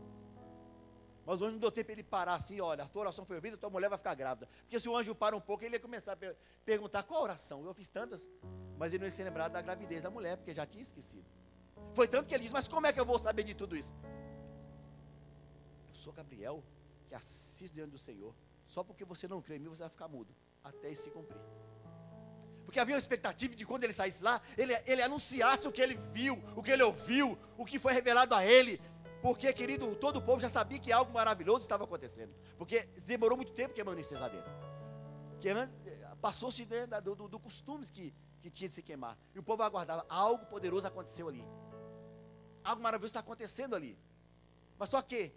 Mas o anjo não deu tempo para ele parar assim, olha, a tua oração foi ouvida, tua mulher vai ficar grávida. Porque se o anjo para um pouco, ele ia começar a perguntar, qual oração? Eu fiz tantas, mas ele não ia se lembrar da gravidez da mulher, porque já tinha esquecido. Foi tanto que ele disse, mas como é que eu vou saber de tudo isso? Eu sou Gabriel, que assisto diante do Senhor. Só porque você não crê em mim, você vai ficar mudo, até isso se cumprir. Porque havia uma expectativa de quando ele saísse lá, ele anunciasse o que ele viu, o que ele ouviu, o que foi revelado a ele. Porque, querido, todo o povo já sabia que algo maravilhoso estava acontecendo. Porque demorou muito tempo queimando incenso lá dentro. Porque antes, passou-se do costumes que tinha de se queimar. E o povo aguardava, algo poderoso aconteceu ali. Algo maravilhoso está acontecendo ali. Mas só que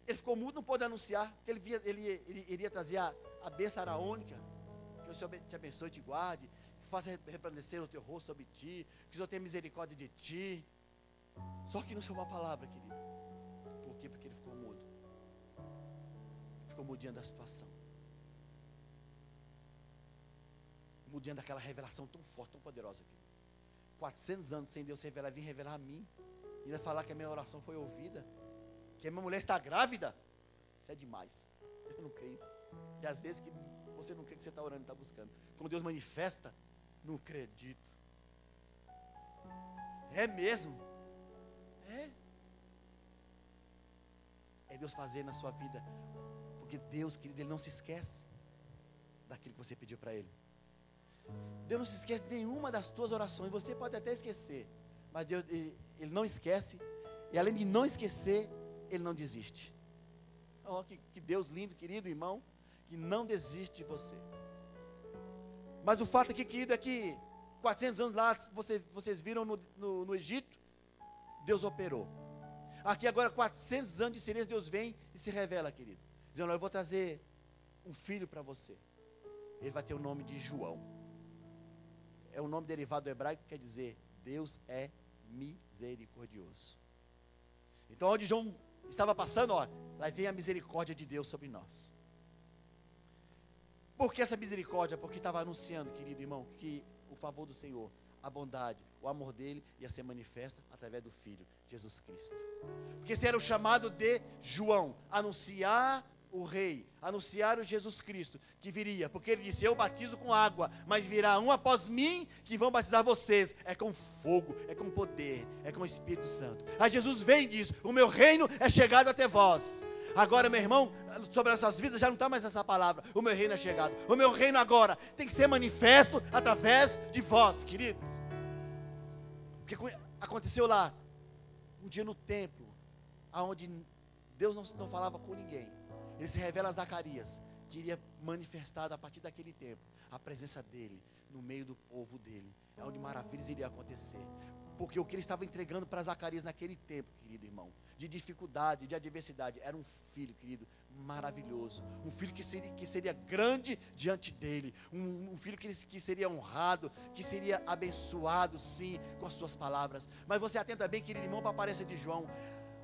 ele ficou mudo, não pôde anunciar, que ele iria trazer a bênção araônica, que o Senhor te abençoe e te guarde, que faça resplandecer o teu rosto sobre ti, que o Senhor tenha misericórdia de ti. Só que não saiu uma palavra, querido. Por quê? Porque ele ficou mudo. Ficou mudo diante da situação. Mudo diante daquela revelação tão forte, tão poderosa, querido. 400 anos sem Deus se revelar, vir revelar a mim. E ainda falar que a minha oração foi ouvida. Que a minha mulher está grávida. Isso é demais. Eu não creio. E às vezes que você não crê que você está orando e está buscando. Quando Deus manifesta, não acredito. É mesmo. É Deus fazer na sua vida. Porque Deus, querido, Ele não se esquece daquilo que você pediu para Ele. Deus não se esquece de nenhuma das tuas orações. Você pode até esquecer, mas Deus, Ele não esquece. E além de não esquecer, Ele não desiste. Oh, que Deus lindo, querido irmão, que não desiste de você. Mas o fato aqui, querido, é que 400 anos lá, vocês viram no Egito, Deus operou. Aqui agora, 400 anos de silêncio, Deus vem e se revela, querido. Dizendo, eu vou trazer um filho para você. Ele vai ter o nome de João. É um nome derivado do hebraico que quer dizer, Deus é misericordioso. Então, onde João estava passando, ó, lá vem a misericórdia de Deus sobre nós. Por que essa misericórdia? Porque estava anunciando, querido irmão, que o favor do Senhor, a bondade, o amor dele ia ser manifesta através do Filho, Jesus Cristo. Porque esse era o chamado de João, anunciar o Rei, anunciar o Jesus Cristo, que viria, porque ele disse, eu batizo com água, mas virá um após mim, que vão batizar vocês, é com fogo, é com poder, é com o Espírito Santo. Aí Jesus vem e diz, o meu reino é chegado até vós. Agora, meu irmão, sobre as nossas vidas já não está mais essa palavra, o meu reino é chegado. O meu reino agora tem que ser manifesto através de vós, querido. Porque aconteceu lá, um dia no templo, onde Deus não falava com ninguém. Ele se revela a Zacarias, que iria manifestar a partir daquele tempo, a presença dele, no meio do povo dele. É onde maravilhas iriam acontecer. Porque o que ele estava entregando para Zacarias naquele tempo, querido irmão, de dificuldade, de adversidade, era um filho, querido, maravilhoso. Um filho que seria grande diante dele. Um filho que seria honrado, que seria abençoado, sim, com as suas palavras. Mas você atenta bem, querido irmão, para a aparência de João.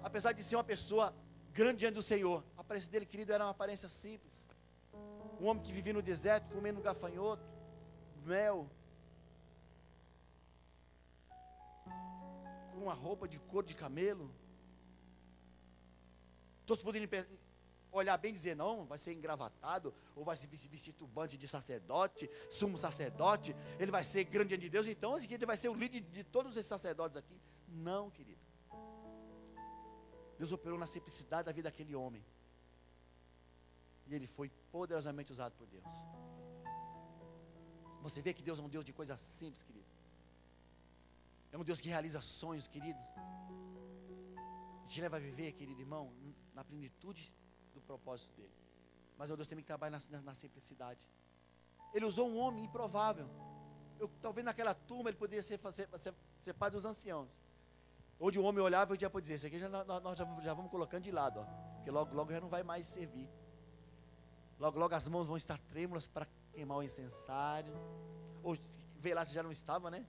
Apesar de ser uma pessoa grande diante do Senhor, a aparência dele, querido, era uma aparência simples. Um homem que vivia no deserto, comendo gafanhoto, mel, com uma roupa de couro de camelo. Todos poderiam olhar bem e dizer, não, vai ser engravatado, ou vai se vestir turbante de sacerdote, sumo sacerdote, ele vai ser grande diante de Deus, então ele vai ser o líder de todos esses sacerdotes aqui. Não, querido. Deus operou na simplicidade da vida daquele homem. E ele foi poderosamente usado por Deus. Você vê que Deus é um Deus de coisas simples, querido. É um Deus que realiza sonhos, querido. Te leva a viver, querido irmão, na plenitude do propósito dele. Mas o Deus tem que trabalhar na simplicidade. Ele usou um homem improvável. Talvez naquela turma ele poderia ser pai dos anciãos. Onde o homem olhava e já pode dizer, isso aqui nós já vamos colocando de lado, ó, porque logo já não vai mais servir. Logo as mãos vão estar trêmulas para queimar o incensário. Ou vê lá se já não estava, né?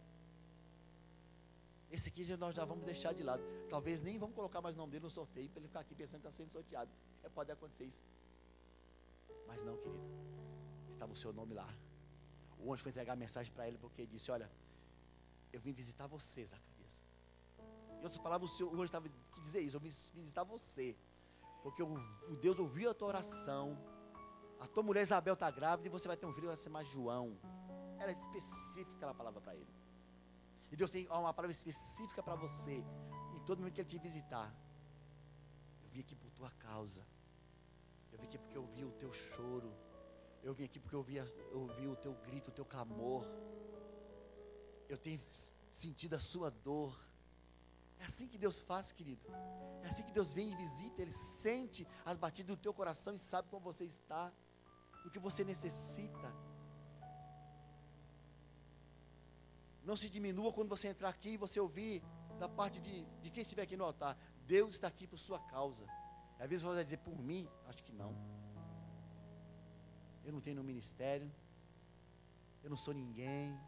Esse aqui nós já vamos deixar de lado. Talvez nem vamos colocar mais o nome dele no sorteio, para ele ficar aqui pensando que está sendo sorteado. Pode acontecer isso. Mas não, querido. Estava o seu nome lá. O anjo foi entregar a mensagem para ele, porque ele disse, olha, eu vim visitar você, Zacarias. Em outras palavras, o anjo estava quis dizer isso, eu vim visitar você. Porque o Deus ouviu a tua oração. A tua mulher Isabel está grávida e você vai ter um filho, vai se chamar João. Era específica aquela palavra para ele. E Deus tem uma palavra específica para você. Em todo momento que Ele te visitar. Eu vim aqui por tua causa. Eu vim aqui porque eu vi o teu choro. Eu vim aqui porque eu vi o teu grito, o teu clamor. Eu tenho sentido a sua dor. É assim que Deus faz, querido. É assim que Deus vem e visita. Ele sente as batidas do teu coração e sabe como você está. O que você necessita. Não se diminua quando você entrar aqui e você ouvir da parte de quem estiver aqui no altar. Deus está aqui por sua causa. Às vezes você vai dizer, por mim? Acho que não. Eu não tenho no ministério. Eu não sou ninguém.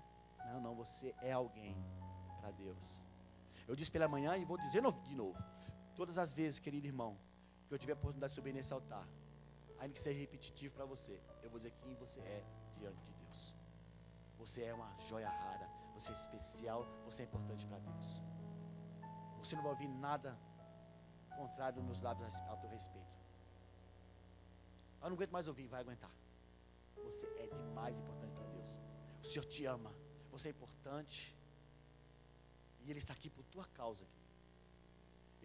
Não, você é alguém para Deus. Eu disse pela manhã e vou dizer de novo. Todas as vezes, querido irmão, que eu tiver a oportunidade de subir nesse altar, ainda que seja repetitivo para você, eu vou dizer quem você é diante de Deus. Você é uma joia rara. Você é especial, você é importante para Deus. Você não vai ouvir nada contrário dos meus lábios a teu respeito. Eu não aguento mais ouvir, vai aguentar. Você é demais importante para Deus. O Senhor te ama, você é importante. E Ele está aqui por tua causa.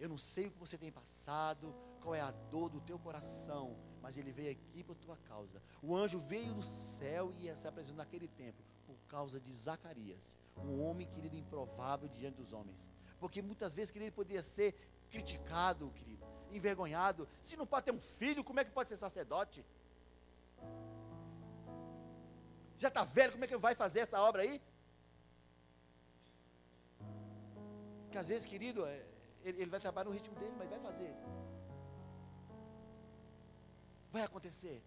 Eu não sei o que você tem passado, qual é a dor do teu coração, mas Ele veio aqui por tua causa. O anjo veio do céu e se apresentou naquele tempo por causa de Zacarias, um homem, querido, improvável diante dos homens. Porque muitas vezes, querido, ele poderia ser criticado, querido, envergonhado. Se não pode ter um filho, como é que pode ser sacerdote? Já está velho, como é que vai fazer essa obra aí? Que às vezes, querido, ele vai trabalhar no ritmo dele, mas vai fazer. Vai acontecer.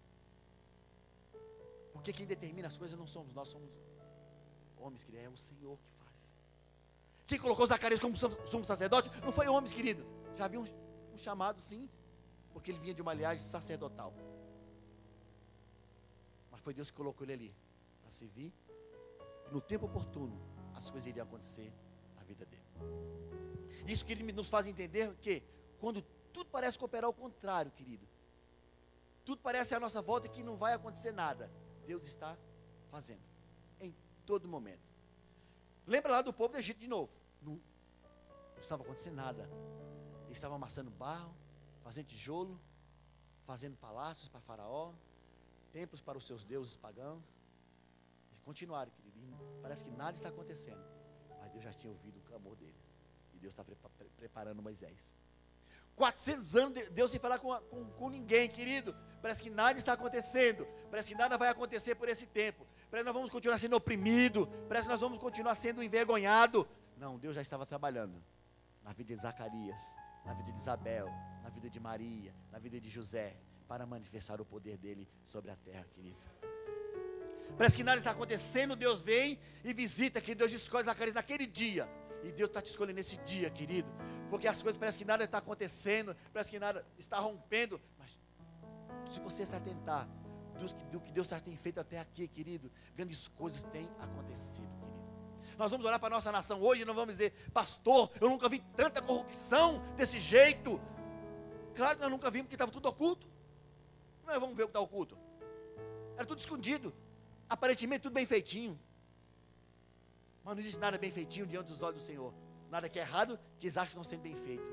Porque quem determina as coisas não somos nós, somos homens, querido. É o Senhor que faz. Quem colocou Zacarias como sumo sacerdote não foi homens, querido. Já havia um chamado, sim, porque ele vinha de uma linhagem sacerdotal. Mas foi Deus que colocou ele ali para servir. No tempo oportuno, as coisas iriam acontecer na vida dele. Isso que ele nos faz entender que quando tudo parece cooperar ao contrário, querido, tudo parece à nossa volta que não vai acontecer nada, Deus está fazendo em todo momento. Lembra lá do povo do Egito de novo? Não estava acontecendo nada. Eles estavam amassando barro, fazendo tijolo, fazendo palácios para Faraó, templos para os seus deuses pagãos. E continuaram, querido. E parece que nada está acontecendo. Mas Deus já tinha ouvido o clamor deles. E Deus está preparando Moisés. 400 anos Deus sem falar com ninguém, querido. Parece que nada está acontecendo. Parece que nada vai acontecer por esse tempo. Parece que nós vamos continuar sendo oprimidos. Parece que nós vamos continuar sendo envergonhados. Não, Deus já estava trabalhando na vida de Zacarias, na vida de Isabel, na vida de Maria, na vida de José, para manifestar o poder dele sobre a terra, querido. Parece que nada está acontecendo. Deus vem e visita, que Deus escolhe Zacarias naquele dia. E Deus está te escolhendo nesse dia, querido. Porque as coisas parece que nada está acontecendo, parece que nada está rompendo. Mas se você se atentar do que Deus já tem feito até aqui, querido, grandes coisas têm acontecido, querido. Nós vamos olhar para a nossa nação hoje e não vamos dizer: pastor, eu nunca vi tanta corrupção desse jeito. Claro que nós nunca vimos, porque estava tudo oculto. Nós vamos ver o que está oculto. Era tudo escondido. Aparentemente tudo bem feitinho. Mas não existe nada bem feitinho diante dos olhos do Senhor. Nada que é errado, que eles acham que estão sendo bem feito.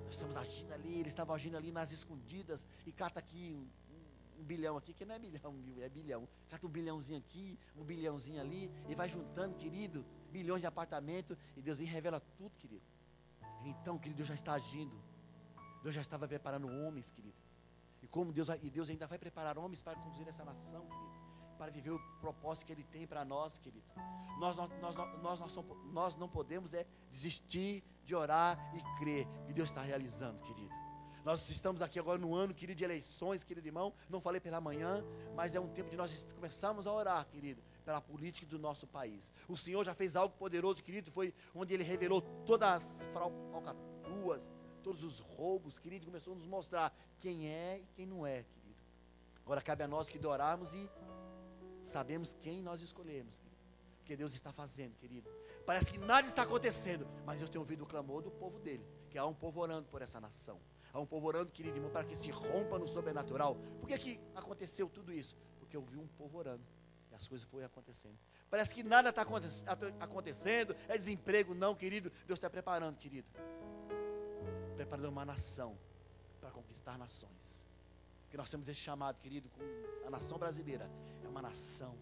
Nós estamos agindo ali, eles estavam agindo ali nas escondidas. E cata aqui um bilhão aqui, que não é milhão, é bilhão. Cata um bilhãozinho aqui, um bilhãozinho ali. E vai juntando, querido, bilhões de apartamento. E Deus vem e revela tudo, querido. Então, querido, Deus já está agindo. Deus já estava preparando homens, querido. E Deus ainda vai preparar homens para conduzir essa nação, querido. Para viver o propósito que Ele tem para nós, querido. Nós não podemos desistir de orar e crer que Deus está realizando, querido. Nós estamos aqui agora no ano, querido, de eleições, querido irmão. Não falei pela manhã, mas é um tempo de nós começarmos a orar, querido, pela política do nosso país. O Senhor já fez algo poderoso, querido. Foi onde Ele revelou todas as falcatruas, todos os roubos, querido. Começou a nos mostrar quem é e quem não é, querido. Agora cabe a nós que orarmos e sabemos quem nós escolhemos, querido. Porque Deus está fazendo, querido. Parece que nada está acontecendo, mas eu tenho ouvido o clamor do povo dele, que há um povo orando por essa nação. Há um povo orando, querido irmão, para que se rompa no sobrenatural. Por que aconteceu tudo isso? Porque eu vi um povo orando e as coisas foram acontecendo. Parece que nada está acontecendo, é desemprego. Não, querido, Deus está preparando, querido. Preparando uma nação para conquistar nações. Porque nós temos esse chamado, querido, com a nação brasileira. É uma nação,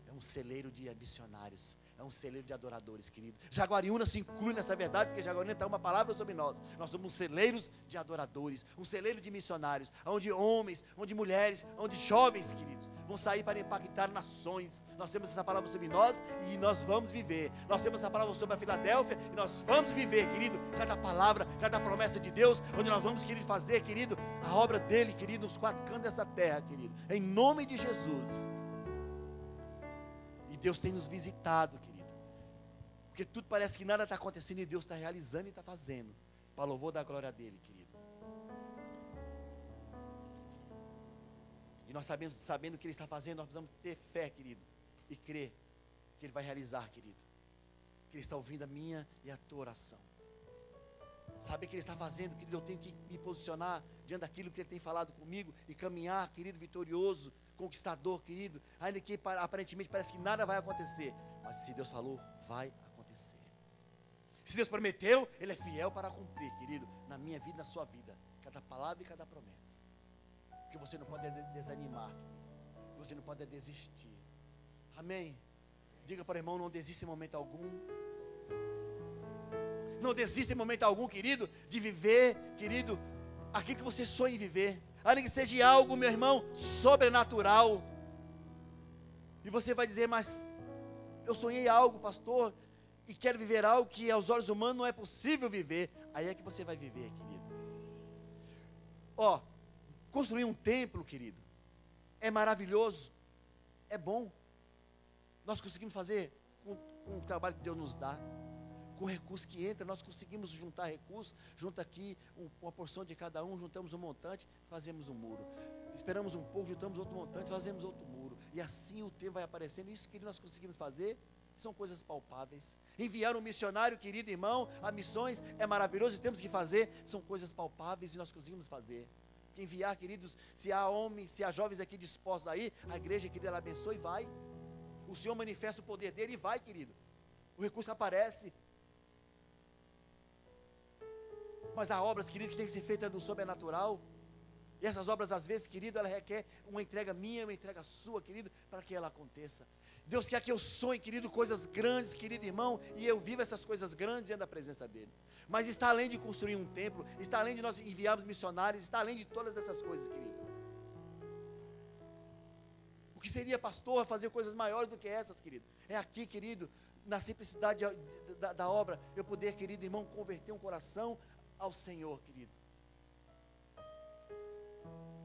é um celeiro de missionários, é um celeiro de adoradores, querido. Jaguariúna se inclui nessa verdade, porque Jaguariúna está uma palavra sobre nós. Nós somos celeiros de adoradores, um celeiro de missionários, onde homens, onde mulheres, onde jovens, queridos, vão sair para impactar nações. Nós temos essa palavra sobre nós e nós vamos viver. Nós temos essa palavra sobre a Filadélfia e nós vamos viver, querido, cada palavra, cada promessa de Deus, onde nós vamos, querido, fazer, querido, a obra dele, querido, nos quatro cantos dessa terra, querido, em nome de Jesus. E Deus tem nos visitado, querido, porque tudo parece que nada está acontecendo e Deus está realizando e está fazendo, para louvor da glória dele, querido. E nós sabendo o que Ele está fazendo, nós precisamos ter fé, querido, e crer que Ele vai realizar, querido, que Ele está ouvindo a minha e a tua oração. Saber que Ele está fazendo, querido, eu tenho que me posicionar diante daquilo que Ele tem falado comigo e caminhar, querido, vitorioso, conquistador, querido, ainda que aparentemente parece que nada vai acontecer, mas se Deus falou, vai acontecer. Se Deus prometeu, Ele é fiel para cumprir, querido, na minha vida, na sua vida, cada palavra e cada promessa. Que você não pode desanimar, que você não pode desistir. Amém? Diga para o irmão, não desista em momento algum. Não desista em momento algum, querido, de viver, querido, aquilo que você sonha em viver. Ainda que seja algo, meu irmão, sobrenatural. E você vai dizer, mas eu sonhei algo, pastor, e quero viver algo que aos olhos humanos não é possível viver. Aí é que você vai viver, querido. Ó, construir um templo, querido, é maravilhoso, é bom. Nós conseguimos fazer com o trabalho que Deus nos dá. Com o recurso que entra, nós conseguimos juntar recursos, junta aqui uma porção de cada um, juntamos um montante, fazemos um muro. Esperamos um pouco, juntamos outro montante, fazemos outro muro. E assim o tempo vai aparecendo. Isso que nós conseguimos fazer são coisas palpáveis. Enviar um missionário, querido irmão, a missões é maravilhoso e temos que fazer, são coisas palpáveis e nós conseguimos fazer. Enviar, queridos, se há homens, se há jovens aqui dispostos aí, a igreja, querida, ela abençoa e vai. O Senhor manifesta o poder dele e vai, querido. O recurso aparece. Mas há obras, querido, que tem que ser feitas no sobrenatural. E essas obras, às vezes, querido, ela requer uma entrega minha, uma entrega sua, querido, para que ela aconteça. Deus quer que eu sonhe, querido, coisas grandes, querido irmão, e eu viva essas coisas grandes dentro da presença dEle. Mas está além de construir um templo, está além de nós enviarmos missionários, está além de todas essas coisas, querido. O que seria, pastor, fazer coisas maiores do que essas, querido? É aqui, querido, na simplicidade da obra, eu poder, querido irmão, converter um coração ao Senhor, querido.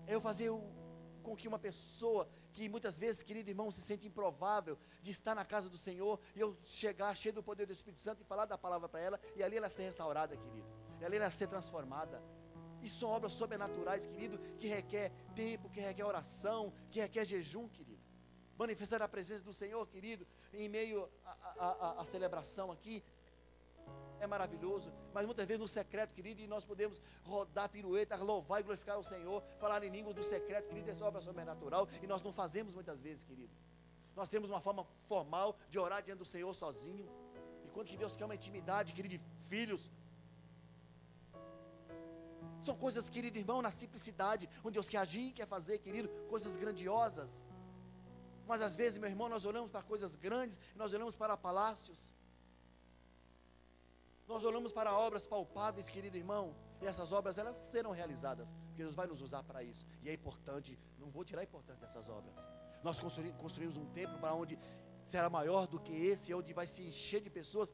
É eu fazer com que uma pessoa que muitas vezes, querido irmão, se sente improvável de estar na casa do Senhor, e eu chegar cheio do poder do Espírito Santo e falar da palavra para ela, e ali ela ser restaurada, querido, e ali ela ser transformada. Isso são obras sobrenaturais, querido, que requer tempo, que requer oração, que requer jejum, querido. Manifestar a presença do Senhor, querido, em meio à celebração aqui, é maravilhoso, mas muitas vezes no secreto, querido, e nós podemos rodar pirueta, louvar e glorificar o Senhor, falar em línguas do secreto, querido, essa obra sobrenatural, e nós não fazemos muitas vezes, querido. Nós temos uma forma formal de orar diante do Senhor sozinho, enquanto que Deus quer uma intimidade, querido, de filhos. São coisas, querido irmão, na simplicidade, onde Deus quer agir, quer fazer, querido, coisas grandiosas. Mas às vezes, meu irmão, nós olhamos para coisas grandes, nós olhamos para palácios, nós olhamos para obras palpáveis, querido irmão, e essas obras, elas serão realizadas, porque Deus vai nos usar para isso, e é importante, não vou tirar a importância dessas obras. Nós construímos um templo para onde será maior do que esse, onde vai se encher de pessoas,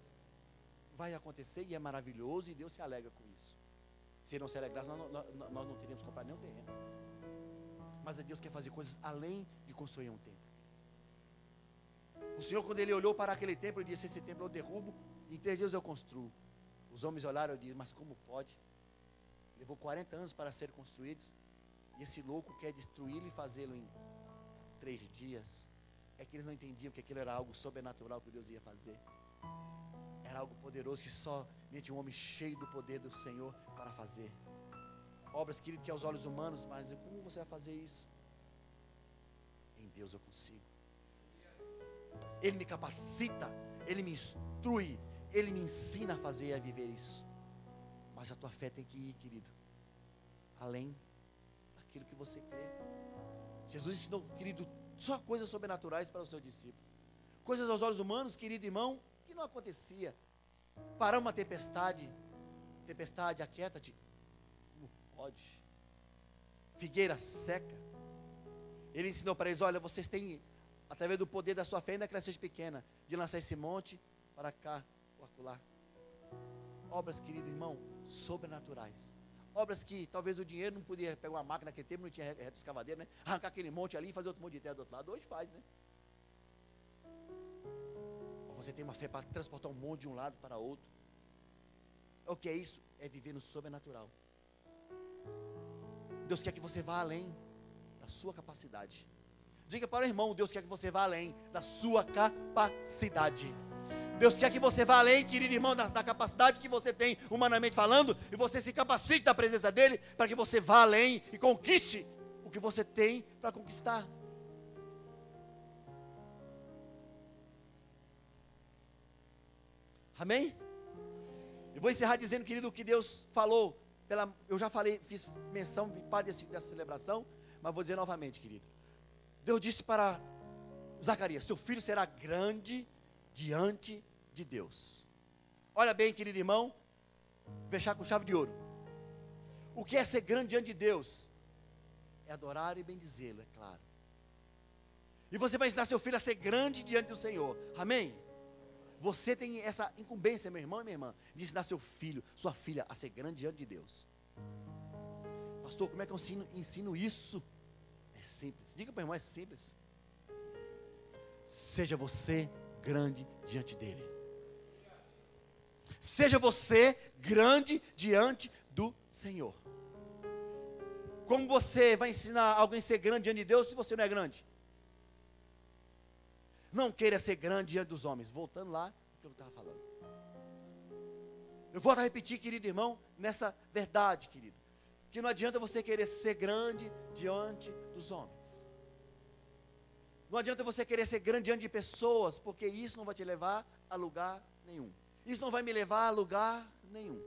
vai acontecer, e é maravilhoso, e Deus se alegra com isso. Se não se alegrasse, nós não teríamos comprado nenhum terreno. Mas Deus quer fazer coisas além de construir um templo. O Senhor, quando Ele olhou para aquele templo, Ele disse, esse templo eu derrubo, em 3 dias eu construo. Os homens olharam e disseram, mas como pode? Levou 40 anos para ser construídos, e esse louco quer destruí-lo e fazê-lo em 3 dias. É que eles não entendiam que aquilo era algo sobrenatural que Deus ia fazer. Era algo poderoso que somente um homem cheio do poder do Senhor para fazer. Obras, querido, que aos olhos humanos, mas como você vai fazer isso? Em Deus eu consigo. Ele me capacita, Ele me instrui, Ele me ensina a fazer e a viver isso. Mas a tua fé tem que ir, querido, além daquilo que você crê. Jesus ensinou, querido, só coisas sobrenaturais para o seu discípulo. Coisas aos olhos humanos, querido irmão, que não acontecia. Parar uma tempestade, aquieta-te. Como pode? Figueira seca. Ele ensinou para eles, olha, vocês têm, através do poder da sua fé, ainda que ela seja pequena, de lançar esse monte para cá ou acolá. Obras, querido irmão, sobrenaturais. Obras que talvez o dinheiro não podia pegar uma máquina naquele tempo, não tinha reto escavadeiro, né? Arrancar aquele monte ali e fazer outro monte de terra do outro lado. Hoje faz, né? Você tem uma fé para transportar um monte de um lado para outro. O que é isso? É viver no sobrenatural. Deus quer que você vá além da sua capacidade. Diga para o irmão, Deus quer que você vá além da sua capacidade. Deus quer que você vá além, querido irmão, da capacidade que você tem, humanamente falando, e você se capacite da presença dEle, para que você vá além e conquiste o que você tem para conquistar. Amém? Eu vou encerrar dizendo, querido, o que Deus falou, eu já falei, fiz menção de parte dessa celebração, mas vou dizer novamente, querido. Deus disse para Zacarias, teu filho será grande diante de Deus. Olha bem, querido irmão, fechar com chave de ouro. O que é ser grande diante de Deus? É adorar e bendizê-lo, é claro. E você vai ensinar seu filho a ser grande diante do Senhor, amém? Você tem essa incumbência, meu irmão e minha irmã, de ensinar seu filho, sua filha a ser grande diante de Deus. Pastor, como é que eu ensino isso? É simples, diga para o irmão, é simples. Seja você grande diante dele. Seja você grande diante do Senhor. Como você vai ensinar alguém a ser grande diante de Deus se você não é grande? Não queira ser grande diante dos homens. Voltando lá, o que eu estava falando. Eu volto a repetir, querido irmão, nessa verdade, querido. Que não adianta você querer ser grande diante dos homens. Não adianta você querer ser grande diante de pessoas, porque isso não vai te levar a lugar nenhum. Isso não vai me levar a lugar nenhum.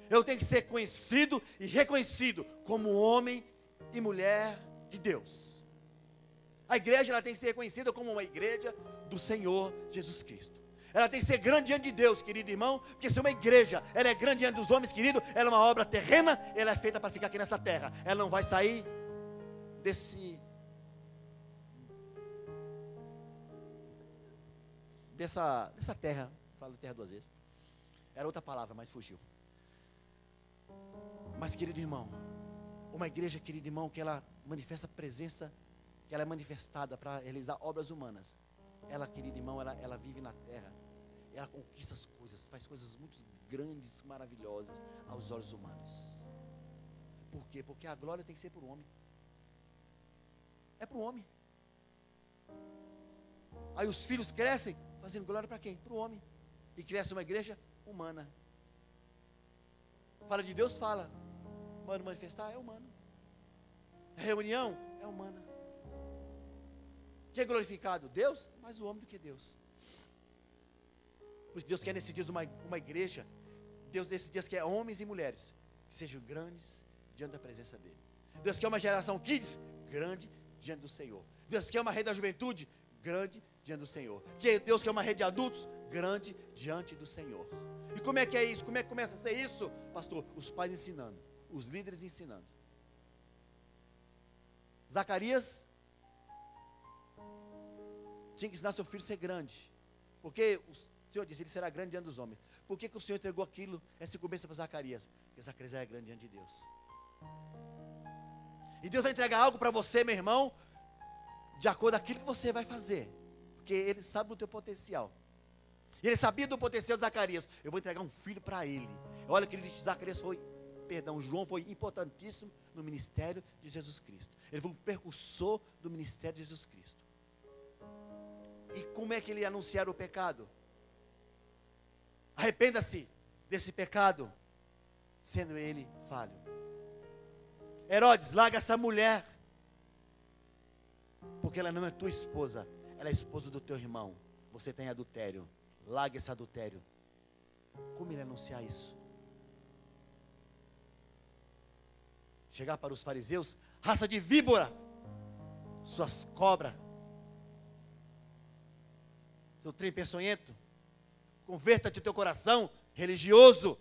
Eu tenho que ser conhecido e reconhecido como homem e mulher de Deus. A igreja ela tem que ser reconhecida como uma igreja do Senhor Jesus Cristo. Ela tem que ser grande diante de Deus, querido irmão, porque se uma igreja ela é grande diante dos homens, querido, ela é uma obra terrena, ela é feita para ficar aqui nessa terra. Ela não vai sair dessa terra. Falo terra duas vezes. Era outra palavra, mas fugiu. Mas, querido irmão, uma igreja, querido irmão, que ela manifesta a presença, que ela é manifestada para realizar obras humanas. Ela, querido irmão, ela vive na terra. Ela conquista as coisas, faz coisas muito grandes, maravilhosas aos olhos humanos. Por quê? Porque a glória tem que ser para o homem. É para o homem. Aí os filhos crescem, fazendo glória para quem? Para o homem. E cresce uma igreja humana. Fala de Deus, fala. Mano, manifestar é humano. Reunião é humana. Quem é glorificado? Deus, mais o homem do que Deus. Pois Deus quer nesses dias uma igreja. Deus nesses dias quer homens e mulheres que sejam grandes diante da presença dele. Deus quer uma geração kids grande diante do Senhor. Deus quer uma rede da juventude grande diante do Senhor. Deus quer uma rede de adultos grande diante do Senhor. E como é que é isso? Como é que começa a ser isso, pastor? Os pais ensinando, os líderes ensinando. Zacarias tinha que ensinar seu filho a ser grande, porque o Senhor disse, ele será grande diante dos homens. Por que o Senhor entregou aquilo, essa incumbência para Zacarias? Porque Zacarias era grande diante de Deus. E Deus vai entregar algo para você, meu irmão, de acordo com aquilo que você vai fazer, porque Ele sabe do teu potencial. E Ele sabia do potencial de Zacarias. Eu vou entregar um filho para ele. Olha que ele disse, João foi importantíssimo no ministério de Jesus Cristo. Ele foi um precursor do ministério de Jesus Cristo. E como é que ele ia anunciar o pecado? Arrependa-se desse pecado, sendo ele falho. Herodes, larga essa mulher, porque ela não é tua esposa, ela é esposa do teu irmão. Você tem adultério, larga esse adultério. Como ele anunciar isso? Chegar para os fariseus, raça de víbora, suas cobras, seu trem peçonhento, converta-te o teu coração religioso.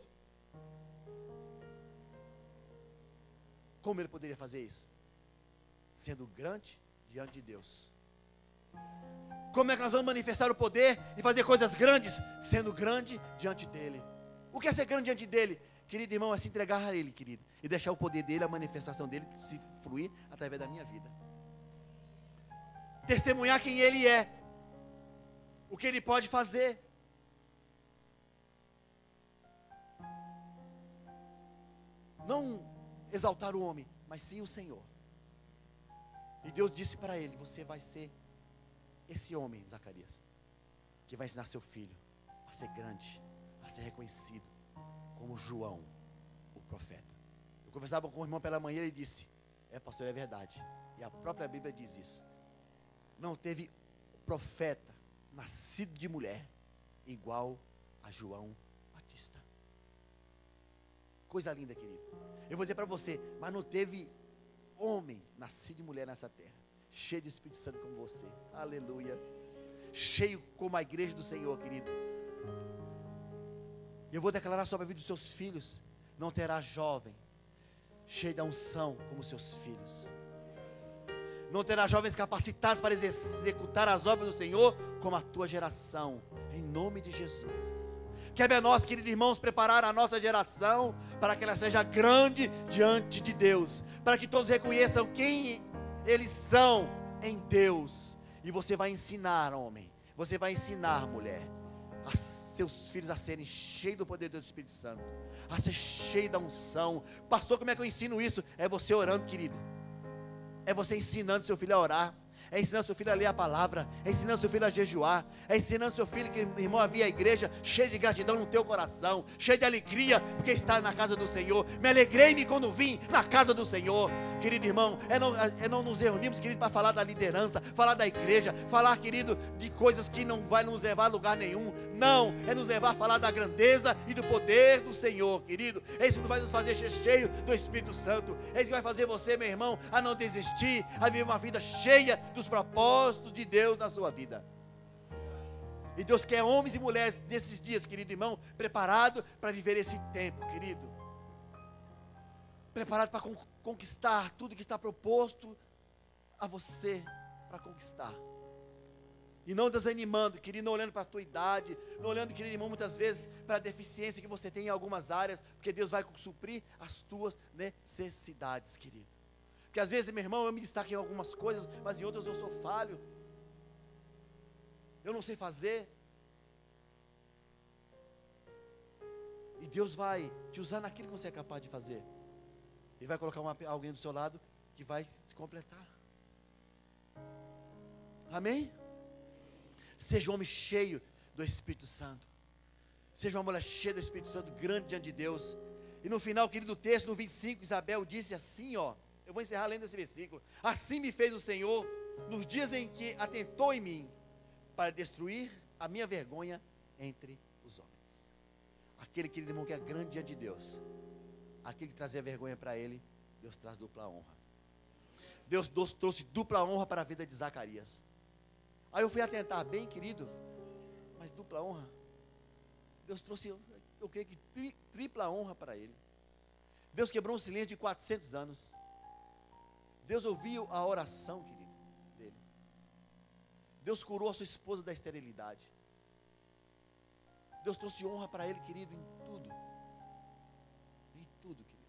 Como ele poderia fazer isso? Sendo grande diante de Deus. Como é que nós vamos manifestar o poder e fazer coisas grandes? Sendo grande diante dele. O que é ser grande diante dele? Querido irmão, é se entregar a ele, querido, e deixar o poder dele, a manifestação dele se fluir através da minha vida. Testemunhar quem ele é, o que ele pode fazer. Não exaltar o homem, mas sim o Senhor. E Deus disse para ele, você vai ser esse homem, Zacarias, que vai ensinar seu filho a ser grande, a ser reconhecido como João, o profeta. Eu conversava com o irmão pela manhã e ele disse, pastor, é verdade. E a própria Bíblia diz isso. Não teve profeta nascido de mulher igual a João Batista. Coisa linda, querido. Eu vou dizer para você, mas não teve homem nascido de mulher nessa terra cheio do Espírito Santo como você. Aleluia. Cheio como a igreja do Senhor, querido. E eu vou declarar sobre a vida dos seus filhos: não terá jovem cheio da unção como seus filhos. Não terá jovens capacitados para executar as obras do Senhor como a tua geração, em nome de Jesus. Cabe a nós, queridos irmãos, preparar a nossa geração para que ela seja grande diante de Deus, para que todos reconheçam quem eles são em Deus. E você vai ensinar, homem, você vai ensinar, mulher, a seus filhos a serem cheios do poder do Espírito Santo, a ser cheio da unção. Pastor, como é que eu ensino isso? É você orando, querido. É você ensinando seu filho a orar, é ensinando seu filho a ler a palavra, é ensinando seu filho a jejuar, é ensinando seu filho que, irmão, havia a igreja cheia de gratidão no teu coração, cheio de alegria, porque está na casa do Senhor. Me alegrei-me quando vim na casa do Senhor. Querido irmão, é não nos reunimos, querido, para falar da liderança, falar da igreja, falar, querido, de coisas que não vai nos levar a lugar nenhum. Não, é nos levar a falar da grandeza e do poder do Senhor, querido. É isso que vai nos fazer cheio do Espírito Santo. É isso que vai fazer você, meu irmão, a não desistir, a viver uma vida cheia dos propósitos de Deus na sua vida. E Deus quer homens e mulheres nesses dias, querido irmão, preparado para viver esse tempo, querido. Preparado para conquistar tudo que está proposto a você para conquistar. E não desanimando, querido, não olhando para a tua idade, não olhando, querido irmão, muitas vezes para a deficiência que você tem em algumas áreas, porque Deus vai suprir as tuas necessidades, querido. Porque às vezes, meu irmão, eu me destaco em algumas coisas, mas em outras eu sou falho. Eu não sei fazer. E Deus vai te usar naquilo que você é capaz de fazer. Ele vai colocar alguém do seu lado que vai se completar. Amém? Seja um homem cheio do Espírito Santo. Seja uma mulher cheia do Espírito Santo, grande diante de Deus. E no final, querido, texto, no 25, Isabel disse assim, ó. Eu vou encerrar lendo esse versículo. Assim me fez o Senhor nos dias em que atentou em mim, para destruir a minha vergonha entre os homens. Aquele, querido irmão, que é grande diante de Deus, aquele que trazia vergonha para ele, Deus traz dupla honra. Deus trouxe dupla honra para a vida de Zacarias. Aí eu fui atentar bem, querido, mas dupla honra, Deus trouxe, eu creio que tripla honra para ele. Deus quebrou um silêncio de 400 anos. Deus ouviu a oração, querido, dele. Deus curou a sua esposa da esterilidade. Deus trouxe honra para ele, querido, em tudo. Em tudo, querido.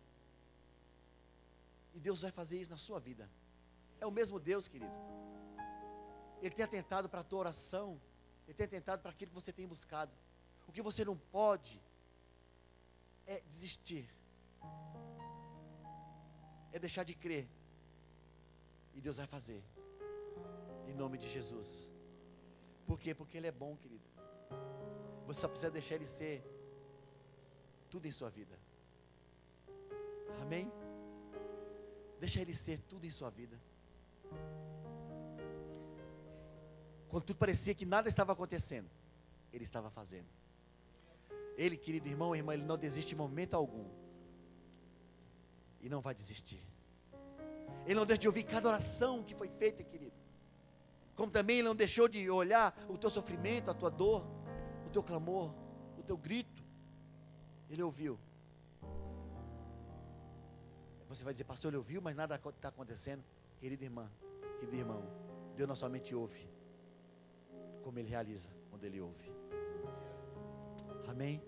E Deus vai fazer isso na sua vida. É o mesmo Deus, querido. Ele tem atentado para a tua oração. Ele tem atentado para aquilo que você tem buscado. O que você não pode é desistir. É deixar de crer. E Deus vai fazer. Em nome de Jesus. Por quê? Porque Ele é bom, querido. Você só precisa deixar Ele ser tudo em sua vida. Amém? Deixa Ele ser tudo em sua vida. Quando tudo parecia que nada estava acontecendo, Ele estava fazendo. Ele, querido irmão, irmã, Ele não desiste em momento algum. E não vai desistir. Ele não deixa de ouvir cada oração que foi feita, querido. Como também Ele não deixou de olhar o teu sofrimento, a tua dor, o teu clamor, o teu grito. Ele ouviu. Você vai dizer, pastor, Ele ouviu, mas nada está acontecendo. Querida irmã, querido irmão, Deus não somente ouve, como Ele realiza quando Ele ouve. Amém?